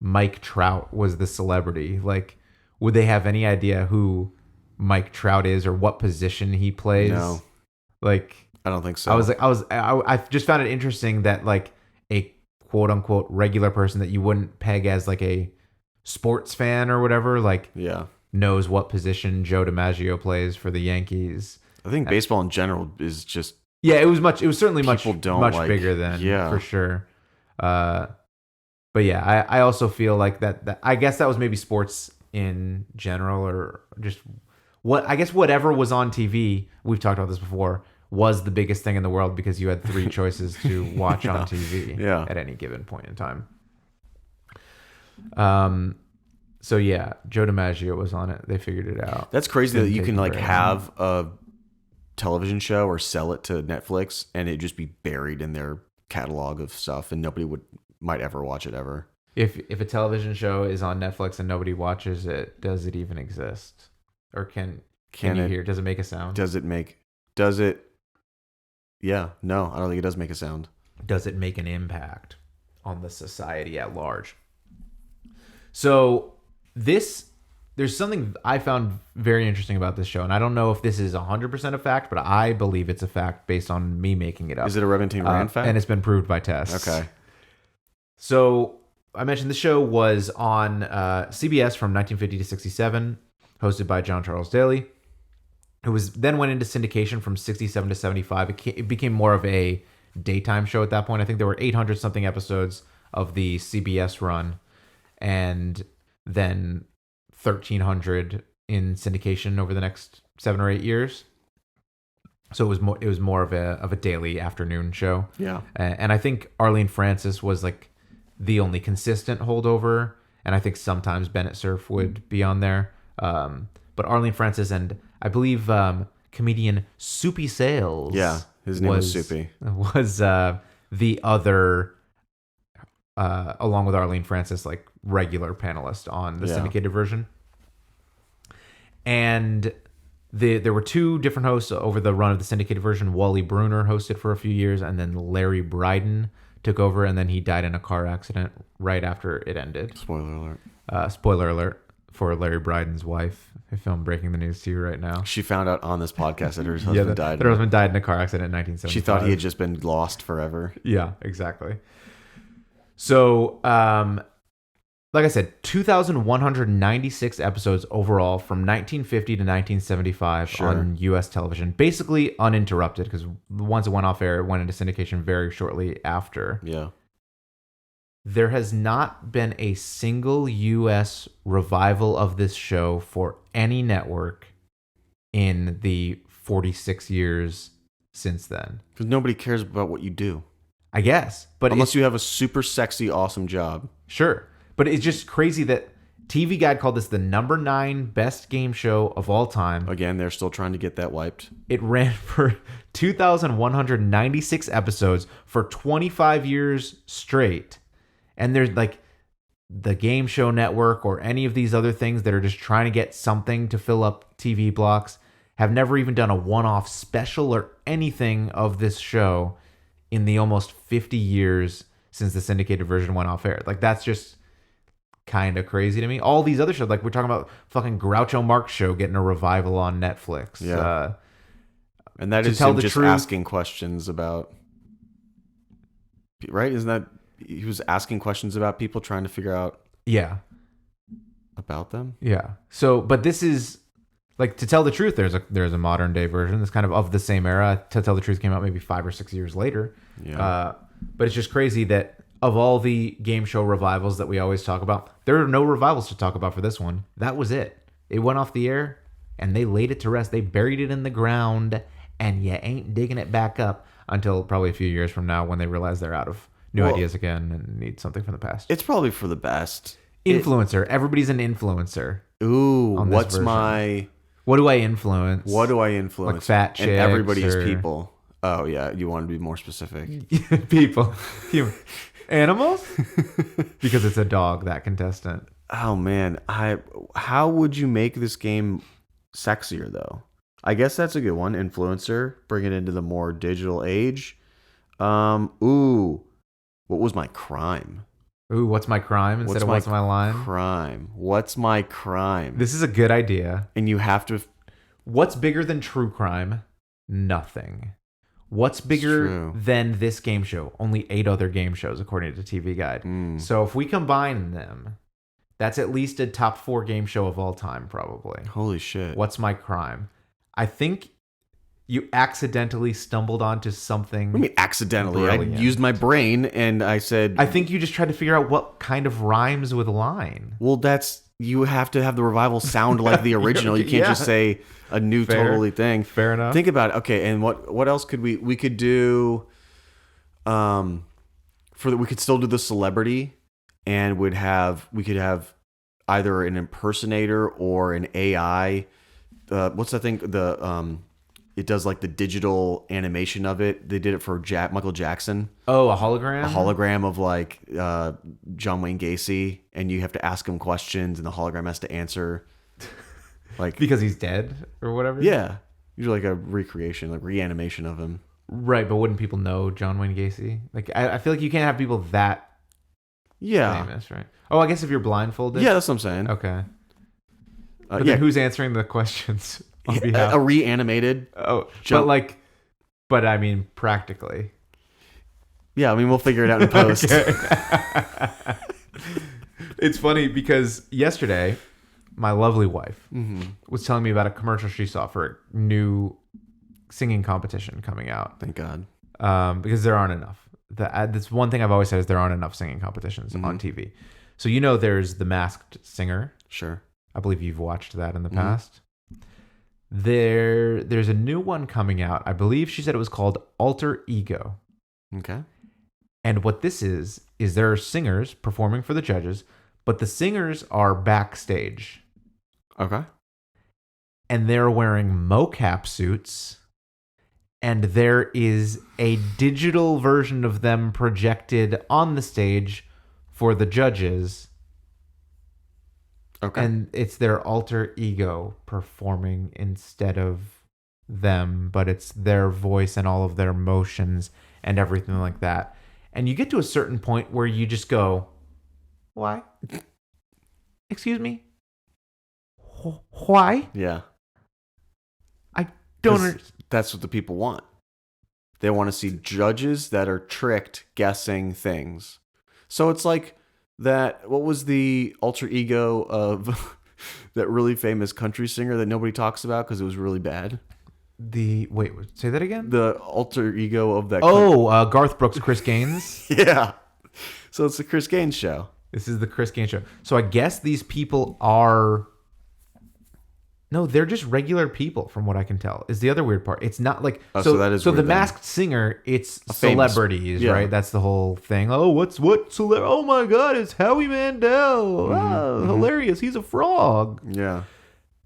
Mike Trout was the celebrity, like, would they have any idea who Mike Trout is or what position he plays? No. Like, I don't think so. I just found it interesting that, like, a quote unquote regular person that you wouldn't peg as like a sports fan or whatever, like, knows what position Joe DiMaggio plays for the Yankees. I think baseball in general is just it was certainly much like, bigger than for sure. But yeah, I also feel like that I guess that was maybe sports in general, or just whatever was on TV. We've talked about this before. Was the biggest thing in the world because you had 3 choices to watch on TV at any given point in time. So yeah, Joe DiMaggio was on it. They figured it out. That's crazy that you can like have a television show or sell it to Netflix and it just be buried in their catalog of stuff and nobody might ever watch it ever. If a television show is on Netflix and nobody watches it, does it even exist? Or can you hear? Does it make a sound? Yeah, no, I don't think it does make a sound. Does it make an impact on the society at large? So there's something I found very interesting about this show, and I don't know if this is 100% a fact, but I believe it's a fact based on me making it up. Is it a Reventine Rand fact? And it's been proved by tests. Okay. So I mentioned the show was on CBS from 1950 to 67, hosted by John Charles Daly. It then went into syndication from 67 to 75. It became more of a daytime show at that point. I think there were 800 something episodes of the CBS run, and then 1,300 in syndication over the next 7 or 8 years. So it was more of a daily afternoon show. Yeah. And I think Arlene Francis was like the only consistent holdover, and I think sometimes Bennett Cerf would be on there. But Arlene Francis and I believe comedian Soupy Sales. Yeah, his name was Soupy. Was the other, along with Arlene Francis, like regular panelist on the syndicated version. And there were 2 different hosts over the run of the syndicated version. Wally Bruner hosted for a few years, and then Larry Bryden took over, and then he died in a car accident right after it ended. Spoiler alert. Spoiler alert for Larry Bryden's wife, if I'm breaking the news to you right now. She found out on this podcast that her husband died. That her husband died in a car accident in 1975. She thought he had just been lost forever. Yeah, exactly. So, like I said, 2,196 episodes overall from 1950 to 1975 on U.S. television. Basically uninterrupted, because the ones that went off air went into syndication very shortly after. Yeah. There has not been a single U.S. revival of this show for any network in the 46 years since then. Because nobody cares about what you do. I guess. But unless you have a super sexy, awesome job. Sure. But it's just crazy that TV Guide called this the number 9 best game show of all time. Again, they're still trying to get that wiped. It ran for 2,196 episodes for 25 years straight. And there's like the Game Show Network or any of these other things that are just trying to get something to fill up TV blocks have never even done a one-off special or anything of this show in the almost 50 years since the syndicated version went off air. Like, that's just kind of crazy to me. All these other shows, like we're talking about fucking Groucho Marx show getting a revival on Netflix. Yeah. And that is him just asking questions about, right? Isn't that, he was asking questions about people, trying to figure out about them? Yeah. So, but this is, like, to tell the truth, there's a modern day version that's kind of the same era. To Tell the Truth came out maybe 5 or 6 years later. Yeah. But it's just crazy that of all the game show revivals that we always talk about, there are no revivals to talk about for this one. That was it. It went off the air and they laid it to rest. They buried it in the ground and you ain't digging it back up until probably a few years from now when they realize they're out of new ideas again and need something from the past. It's probably for the best. Influencer. Everybody's an influencer. Ooh, what's my... What do I influence? What do I influence? Like fat chicks. And everybody's people. Oh yeah, you want to be more specific. People. Animals? Because it's a dog, that contestant. Oh man, how would you make this game sexier though? I guess that's a good one. Influencer, bring it into the more digital age. Ooh, what was my crime? Ooh, what's my crime instead of what's my line? Crime. What's my crime? This is a good idea. And you have to. What's bigger than true crime? Nothing. What's bigger than this game show? Only 8 other game shows, according to TV Guide. So if we combine them, that's at least a top 4 game show of all time, probably. Holy shit. What's my crime? I think you accidentally stumbled onto something. What do you mean accidentally? Brilliant. I used my brain and I said. I think you just tried to figure out what kind of rhymes with line. Well, you have to have the revival sound like the original. You can't just say a new totally thing. Fair enough. Think about it. Okay, and what else could we could do? We could still do the celebrity, and we could have either an impersonator or an AI. What's that thing? It does like the digital animation of it. They did it for Michael Jackson. Oh, a hologram? A hologram of like John Wayne Gacy, and you have to ask him questions, and the hologram has to answer. Like because he's dead or whatever? Yeah. Usually like a recreation, like reanimation of him. Right, but wouldn't people know John Wayne Gacy? Like, I feel like you can't have people that famous, right? Oh, I guess if you're blindfolded. Yeah, that's what I'm saying. Okay. But then who's answering the questions on behalf? A reanimated. Oh, jump. but I mean, practically. Yeah, I mean, we'll figure it out in post. It's funny because yesterday, my lovely wife was telling me about a commercial she saw for a new singing competition coming out. Thank God. Because there aren't enough. That's one thing I've always said is there aren't enough singing competitions on TV. So there's The Masked Singer. Sure. I believe you've watched that in the past. There's a new one coming out. I believe she said it was called Alter Ego. Okay. And what this is there are singers performing for the judges, but the singers are backstage. Okay. And they're wearing mocap suits, and there is a digital version of them projected on the stage for the judges. Okay. And it's their alter ego performing instead of them, but it's their voice and all of their motions and everything like that. And you get to a certain point where you just go, why? Excuse me? Why? Yeah. I don't understand. That's what the people want. They want to see judges that are tricked guessing things. So it's like that. What was the alter ego of that really famous country singer that nobody talks about because it was really bad? Wait, say that again? The alter ego of that. Garth Brooks, Chris Gaines. Yeah. So it's the Chris Gaines show. This is the Chris Gaines show. So I guess these people are... No, they're just regular people, from what I can tell. Is the other weird part. It's not like... so that is so weird the then. Masked Singer, it's famous, celebrities, yeah. right? That's the whole thing. Oh, oh my God, it's Howie Mandel. Hilarious. He's a frog. Yeah.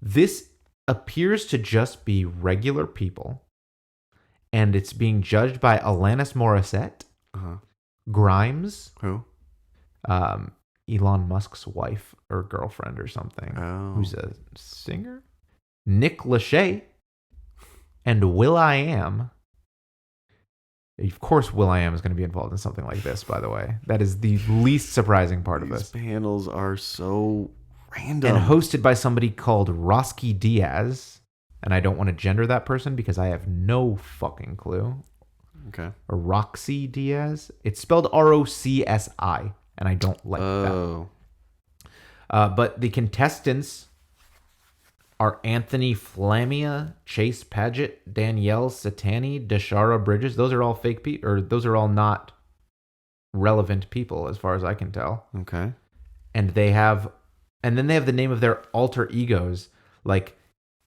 This appears to just be regular people, and it's being judged by Alanis Morissette, Grimes, Who? Elon Musk's wife or girlfriend or something, who's a singer, Nick Lachey, and Will.i.am. Of course, Will.i.am is going to be involved in something like this, by the way. That is the least surprising part of this. These panels are so random. And hosted by somebody called Roski Diaz. And I don't want to gender that person because I have no fucking clue. Okay. Or Roxy Diaz. It's spelled R-O-C-S-I. And I don't like that. But the contestants are Anthony Flamia, Chase Paget, Danielle Satani, Deshara Bridges. Those are all fake people, or those are all not relevant people as far as I can tell. Okay. And then they have the name of their alter egos. Like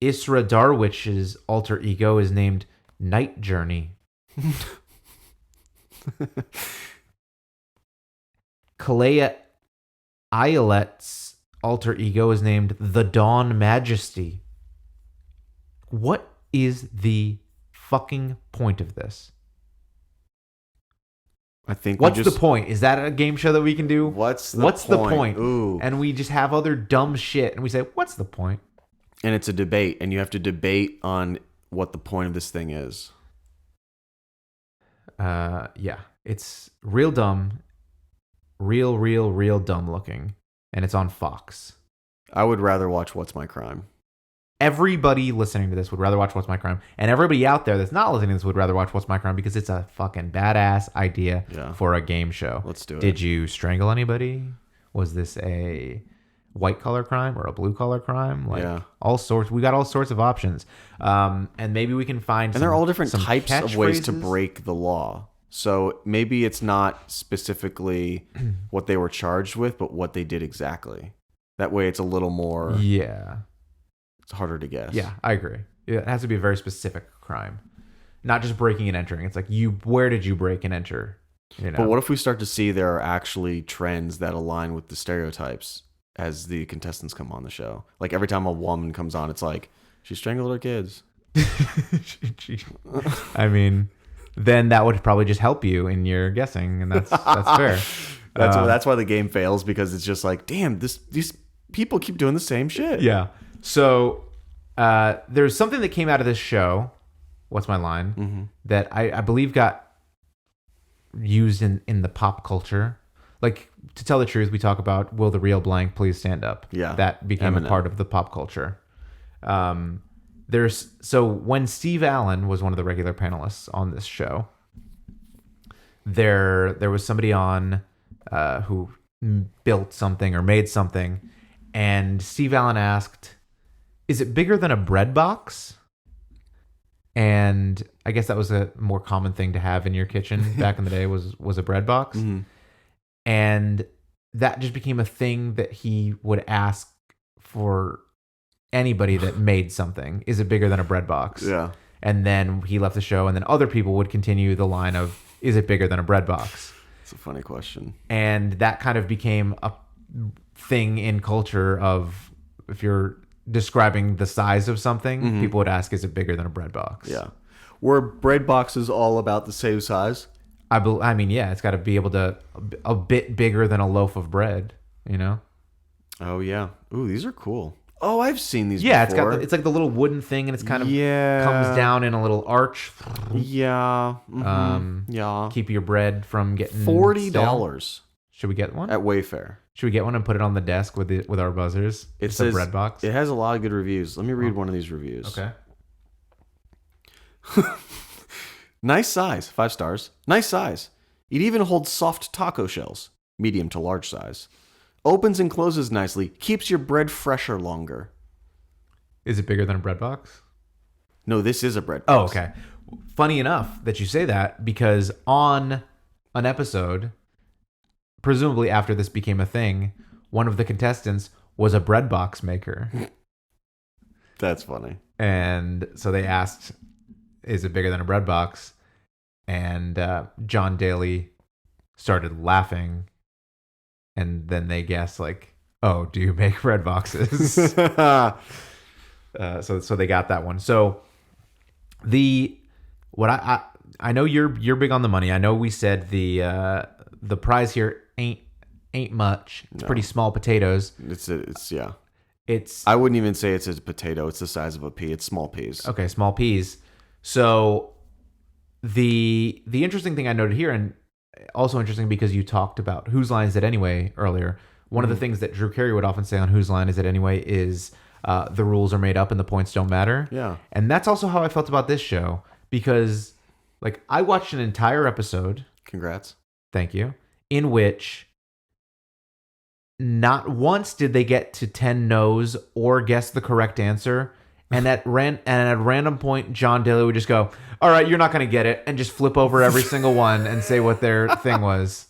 Isra Darwich's alter ego is named Night Journey. Kalea Ayelet's alter ego is named The Dawn Majesty. What is the fucking point of this? I think What's the point? Is that a game show that we can do? What's the point? Ooh. And we just have other dumb shit and we say, what's the point? And it's a debate, and you have to debate on what the point of this thing is. Yeah. It's real dumb. Real dumb looking. And it's on Fox. I would rather watch What's My Crime. Everybody listening to this would rather watch What's My Crime. And everybody out there that's not listening to this would rather watch What's My Crime because it's a fucking badass idea for a game show. Let's do it. Did you strangle anybody? Was this a white collar crime or a blue collar crime? All sorts. We got all sorts of options. And maybe we can find And they're all different types of ways to catchphrases. break the law. So maybe it's not specifically what they were charged with, but what they did exactly. That way it's a little more... Yeah. It's harder to guess. Yeah, I agree. It has to be a very specific crime. Not just breaking and entering. It's like, where did you break and enter? You know? But what if we start to see there are actually trends that align with the stereotypes as the contestants come on the show? Like every time a woman comes on, it's like, she strangled her kids. I mean, then that would probably just help you in your guessing, and that's fair. That's why the game fails, because it's just like, damn, these people keep doing the same shit. Yeah. So there's something that came out of this show, What's My Line, that I believe got used in the pop culture. Like, to tell the truth, we talk about, will the real blank please stand up? Yeah. That became a part of the pop culture. So when Steve Allen was one of the regular panelists on this show, there was somebody on who built something or made something, and Steve Allen asked, is it bigger than a bread box? And I guess that was a more common thing to have in your kitchen back in the day was a bread box. Mm-hmm. And that just became a thing that he would ask for anybody that made something. Is it bigger than a bread box? Yeah. And then he left the show, and then other people would continue the line of, is it bigger than a bread box? It's a funny question. And that kind of became a thing in culture of, if you're describing the size of something, people would ask, is it bigger than a bread box? Yeah. Were bread boxes all about the same size? I mean, yeah, it's got to be able to, a bit bigger than a loaf of bread, you know? Oh, yeah. Ooh, these are cool. Oh, I've seen these Yeah, before. it's like the little wooden thing, and it's kind of comes down in a little arch. Yeah. Yeah. Keep your bread from getting $40. stale. Should we get one? At Wayfair. Should we get one and put it on the desk with our buzzers? It Just says a bread box. It has a lot of good reviews. Let me read one of these reviews. Okay. Nice size. 5 stars. Nice size. It even holds soft taco shells. Medium to large size. Opens and closes nicely. Keeps your bread fresher longer. Is it bigger than a bread box? No, this is a bread Oh, box. okay. Funny enough that you say that, because on an episode, presumably after this became a thing, one of the contestants was a bread box maker. That's funny. And so they asked, is it bigger than a bread box? And John Daly started laughing. And then they guessed, like, oh, do you make bread boxes? So they got that one. So I know you're big on the money. I know we said the prize here ain't much. It's pretty small potatoes. It's I wouldn't even say it's a potato. It's the size of a pea. It's small peas. Okay, small peas. So the interesting thing I noted here, and also interesting because you talked about Whose Line Is It Anyway earlier. One of the things that Drew Carey would often say on Whose Line Is It Anyway is the rules are made up and the points don't matter. Yeah. And that's also how I felt about this show, because like I watched an entire episode. Congrats. Thank you. In which not once did they get to 10 no's or guess the correct answer. And at random point, John Daly would just go, all right, you're not going to get it, and just flip over every single one and say what their thing was.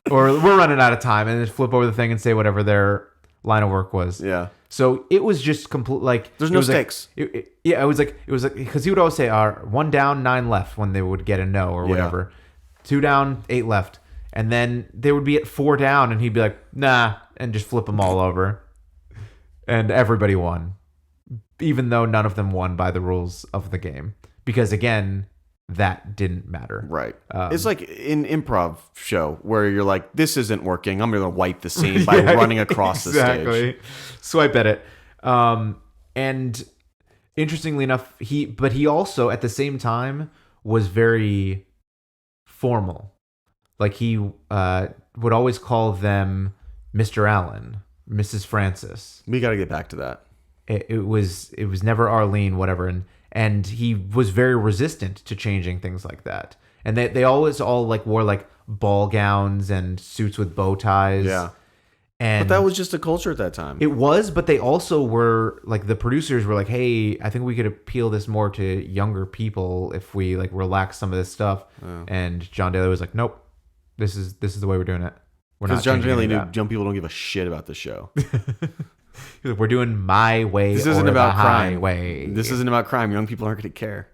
Or we're running out of time, and then flip over the thing and say whatever their line of work was. Yeah. So it was just complete, like... There's no stakes. It was like, because he would always say, 1 down, 9 left, when they would get a no or whatever. 2 down, 8 left. And then they would be at 4 down, and he'd be like, nah, and just flip them all over. And everybody won. Even though none of them won by the rules of the game. because again, that didn't matter. Right. It's like an improv show where you're like, this isn't working. I'm going to wipe the scene by running across the stage. Swipe at it. And interestingly enough, he also at the same time was very formal. Like he would always call them Mr. Allen, Mrs. Francis. We got to get back to that. It was never Arlene, whatever, and he was very resistant to changing things like that. And they always all like wore like ball gowns and suits with bow ties. Yeah. And but that was just a culture at that time. it was, but they also were like the producers were like, "Hey, I think we could appeal this more to younger people if we like relax some of this stuff." Oh. And John Daly was like, "Nope, this is the way we're doing it. We're not." Because John changing Daly any knew of that." young people don't give a shit about the show. He's like, "We're doing my way. This isn't about crime. Highway. This isn't about crime. Young people aren't going to care.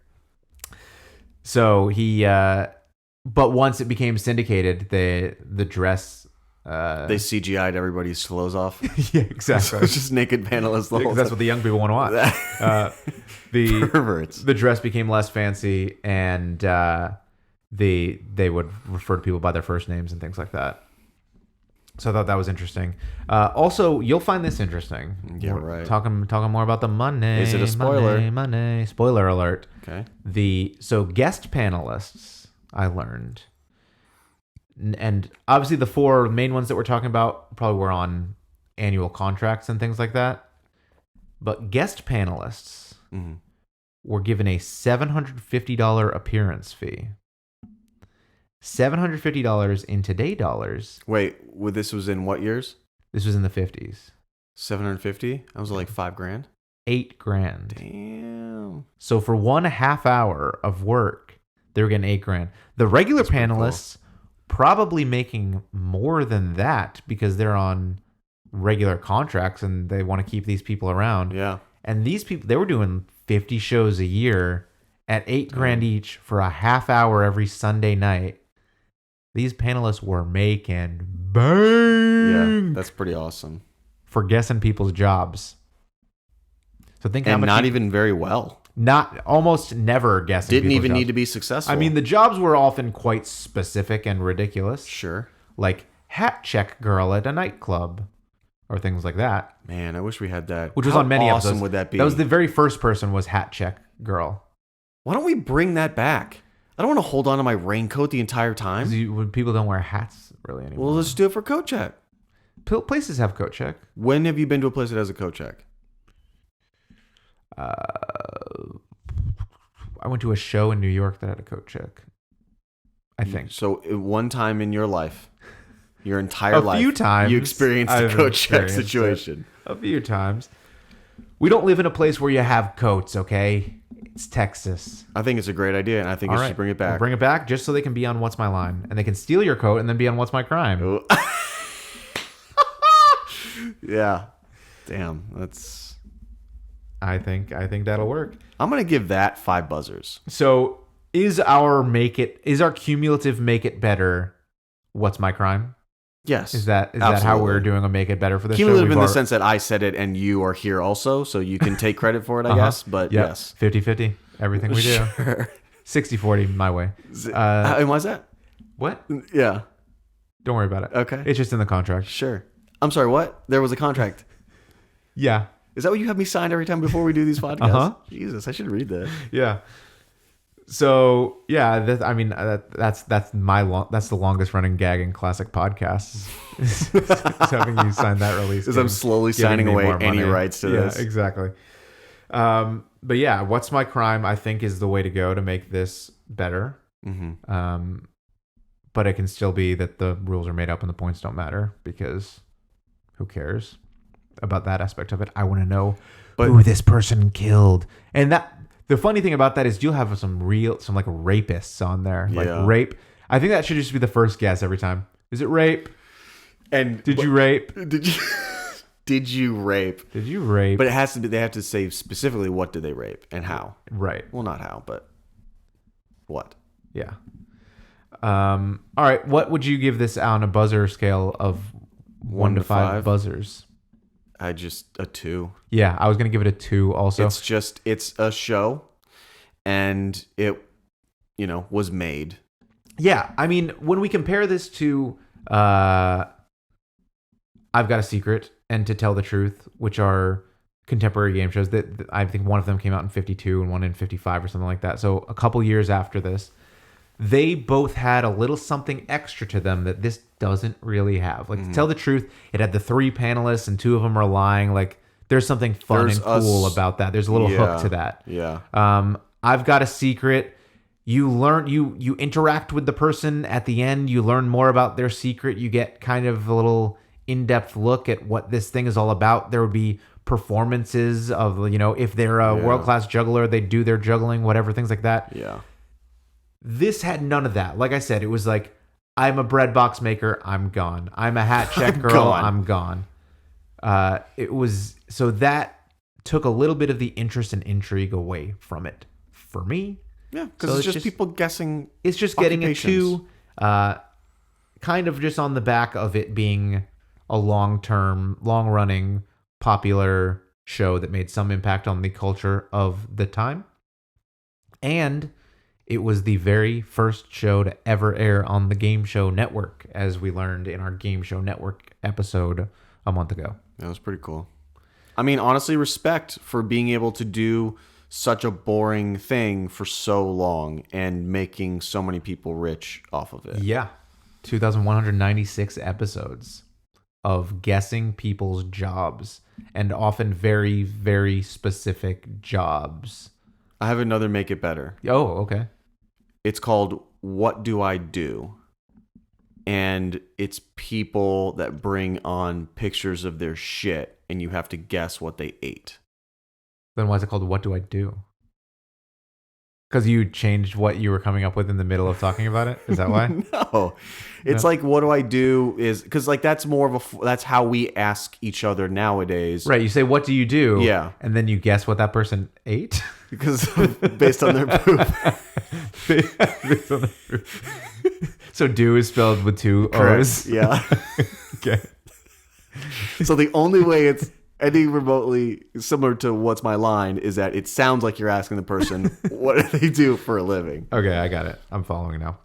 So he, but once it became syndicated, the dress. They CGI'd everybody's clothes off. Yeah, exactly. It's just naked panelists the whole That's time. what the young people want to watch. The Perverts. The dress became less fancy, and they would refer to people by their first names and things like that. So I thought that was interesting. Also, you'll find this interesting. Yeah, We're right. Talking more about the money. Is it a spoiler? Money. Spoiler alert. Okay. So guest panelists, I learned. And obviously the four main ones that we're talking about probably were on annual contracts and things like that. But guest panelists were given a $750 appearance fee. $750 in today dollars. Wait, this was in what years? This was in the 50s. 750? I was like $5,000. $8,000. Damn. So for 1.5 hour of work, they were getting $8,000. The regular panelists probably making more than that because they're on regular contracts and they want to keep these people around. Yeah. And these people, they were doing 50 shows a year at $8,000 each for a half hour every Sunday night. These panelists were making bang. Yeah, that's pretty awesome. For guessing people's jobs. So think how And much not even very well. Not almost never guessing. Didn't people's even jobs. need to be successful. I mean, the jobs were often quite specific and ridiculous. Sure. Like hat check girl at a nightclub or things like that. Man, I wish we had that. Which was How on many awesome episodes. would that be? That was the very first person was hat check girl. Why don't we bring that back? I don't want to hold on to my raincoat the entire time. When people don't wear hats really anymore. Well, let's do it for coat check. Places have coat check. When have you been to a place that has a coat check? I went to a show in New York that had a coat check. I think. So one time in your life, your entire life, a few times you experienced a I've coat check experienced situation. A few times. We don't live in a place where you have coats, okay? It's Texas. I think it's a great idea, and I think All you right. should bring it back. We'll bring it back just so they can be on What's My Line. And they can steal your coat and then be on What's My Crime. Ooh. Yeah. Damn. That's. I think that'll work. I'm gonna give that 5 buzzers. So is our cumulative make it better What's My Crime? Yes. Is that how we're doing a make it better for this cumulative show? in the sense that I said it and you are here also, so you can take credit for it, I guess. But Yep. yes. 50-50. Everything we do. Sure. 60-40 my way. And why's that? What? Yeah. Don't worry about it. Okay. It's just in the contract. Sure. I'm sorry, what? There was a contract. Yeah. Is that what you have me signed every time before we do these podcasts? Uh-huh. Jesus, I should read that. Yeah. So yeah, that's the longest running gag in classic podcasts. is having you sign that release. As I'm slowly signing away any rights to this. Yeah, exactly. But yeah, What's My Crime? I think is the way to go to make this better. Mm-hmm. But it can still be that the rules are made up and the points don't matter because who cares about that aspect of it? I want to know who this person killed. And the funny thing about that is you'll have some like rapists on there. Like rape. I think that should just be the first guess every time. Is it rape? And did you rape? Did you rape? Did you rape? But it has to be. They have to say specifically what did they rape and how. Right. Well, not how, but what. Yeah. All right. What would you give this on a buzzer scale of 1 to 5 buzzers? A 2. Yeah, I was gonna give it a 2 also. It's a show, and it, was made. Yeah, I mean, when we compare this to I've Got a Secret and To Tell the Truth, which are contemporary game shows, that I think one of them came out in 52 and one in 55 or something like that. So a couple years after this, they both had a little something extra to them that this doesn't really have. Like, To Tell the Truth, it had the 3 panelists and 2 of them are lying. Like, there's something fun and cool about that. There's a little hook to that. Yeah. I've Got a Secret. You learn, you interact with the person at the end. You learn more about their secret. You get kind of a little in-depth look at what this thing is all about. There would be performances of, if they're a world-class juggler, they do their juggling, whatever, things like that. Yeah. This had none of that. Like I said, it was like, I'm a bread box maker, I'm gone. I'm a hat check girl, I'm gone. It was, so that took a little bit of the interest and intrigue away from it for me. Yeah, because it's just people guessing. It's just getting into kind of just on the back of it being a long-running, popular show that made some impact on the culture of the time. And it was the very first show to ever air on the Game Show Network, as we learned in our Game Show Network episode a month ago. That was pretty cool. I mean, honestly, respect for being able to do such a boring thing for so long and making so many people rich off of it. Yeah. 2,196 episodes of guessing people's jobs, and often very, very specific jobs. I have another Make It Better. Oh, okay. It's called What Do I Do? And it's people that bring on pictures of their shit, and you have to guess what they ate. Then why is it called What Do I Do? Because you changed what you were coming up with in the middle of talking about it? Is that why? No. It's like, what do I do is... Because like that's more of a... That's how we ask each other nowadays. Right. You say, what do you do? Yeah. And then you guess what that person ate? Because based on their poop. Based on their poop. So do is spelled with 2 O's? Yeah. Okay. So the only way it's any remotely similar to What's My Line is that it sounds like you're asking the person what do they do for a living. Okay, I got it. I'm following now.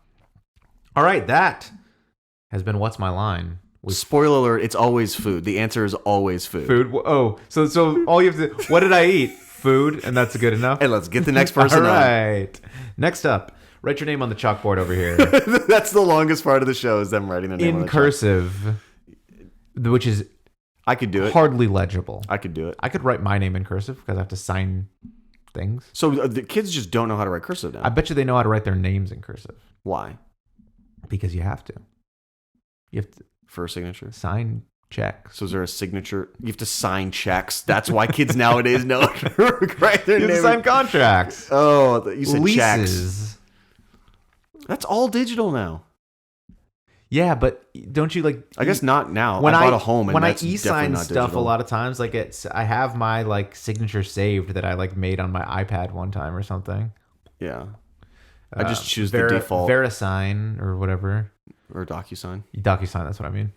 All right, that has been What's My Line. Spoiler alert, it's always food. The answer is always food. Food? Oh, so all you have to... What did I eat? Food, and that's good enough? Hey, let's get the next person All right. on. Next up, write your name on the chalkboard over here. That's the longest part of the show is them writing their name on In the cursive, which is... I could do it. Hardly legible. I could do it. I could write my name in cursive because I have to sign things. So the kids just don't know how to write cursive now. I bet you they know how to write their names in cursive. Why? Because you have to. You have to For a signature? sign checks. So is there a signature? You have to sign checks. That's why kids nowadays know how to write their You name. have to sign contracts. Oh, you said checks. Leases. That's all digital now. Yeah, but don't you like? I guess not now. When I bought a home, and when I that's definitely e-sign not stuff, digital. a lot of times, like I have my like signature saved that I like made on my iPad one time or something. Yeah, I just choose the default VeriSign or whatever, or DocuSign. DocuSign. That's what I mean.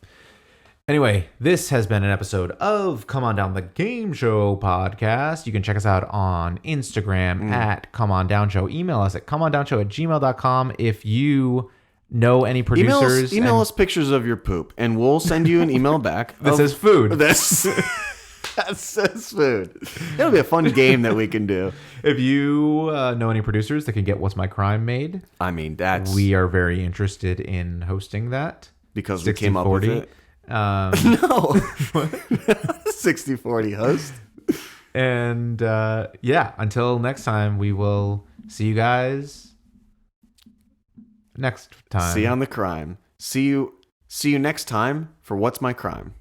Anyway, this has been an episode of Come On Down the Game Show podcast. You can check us out on Instagram at Come On Down Show. Email us at comeondownshow@gmail.com if you know any producers. Email us pictures of your poop, and we'll send you an email back. That says food. That says food. It'll be a fun game that we can do. If you know any producers that can get What's My Crime made, I mean, that's... we are very interested in hosting that. Because we came up with it. No. 60-40 host. And yeah, until next time, we will see you guys next time. See you on the crime. See you next time for What's My Crime.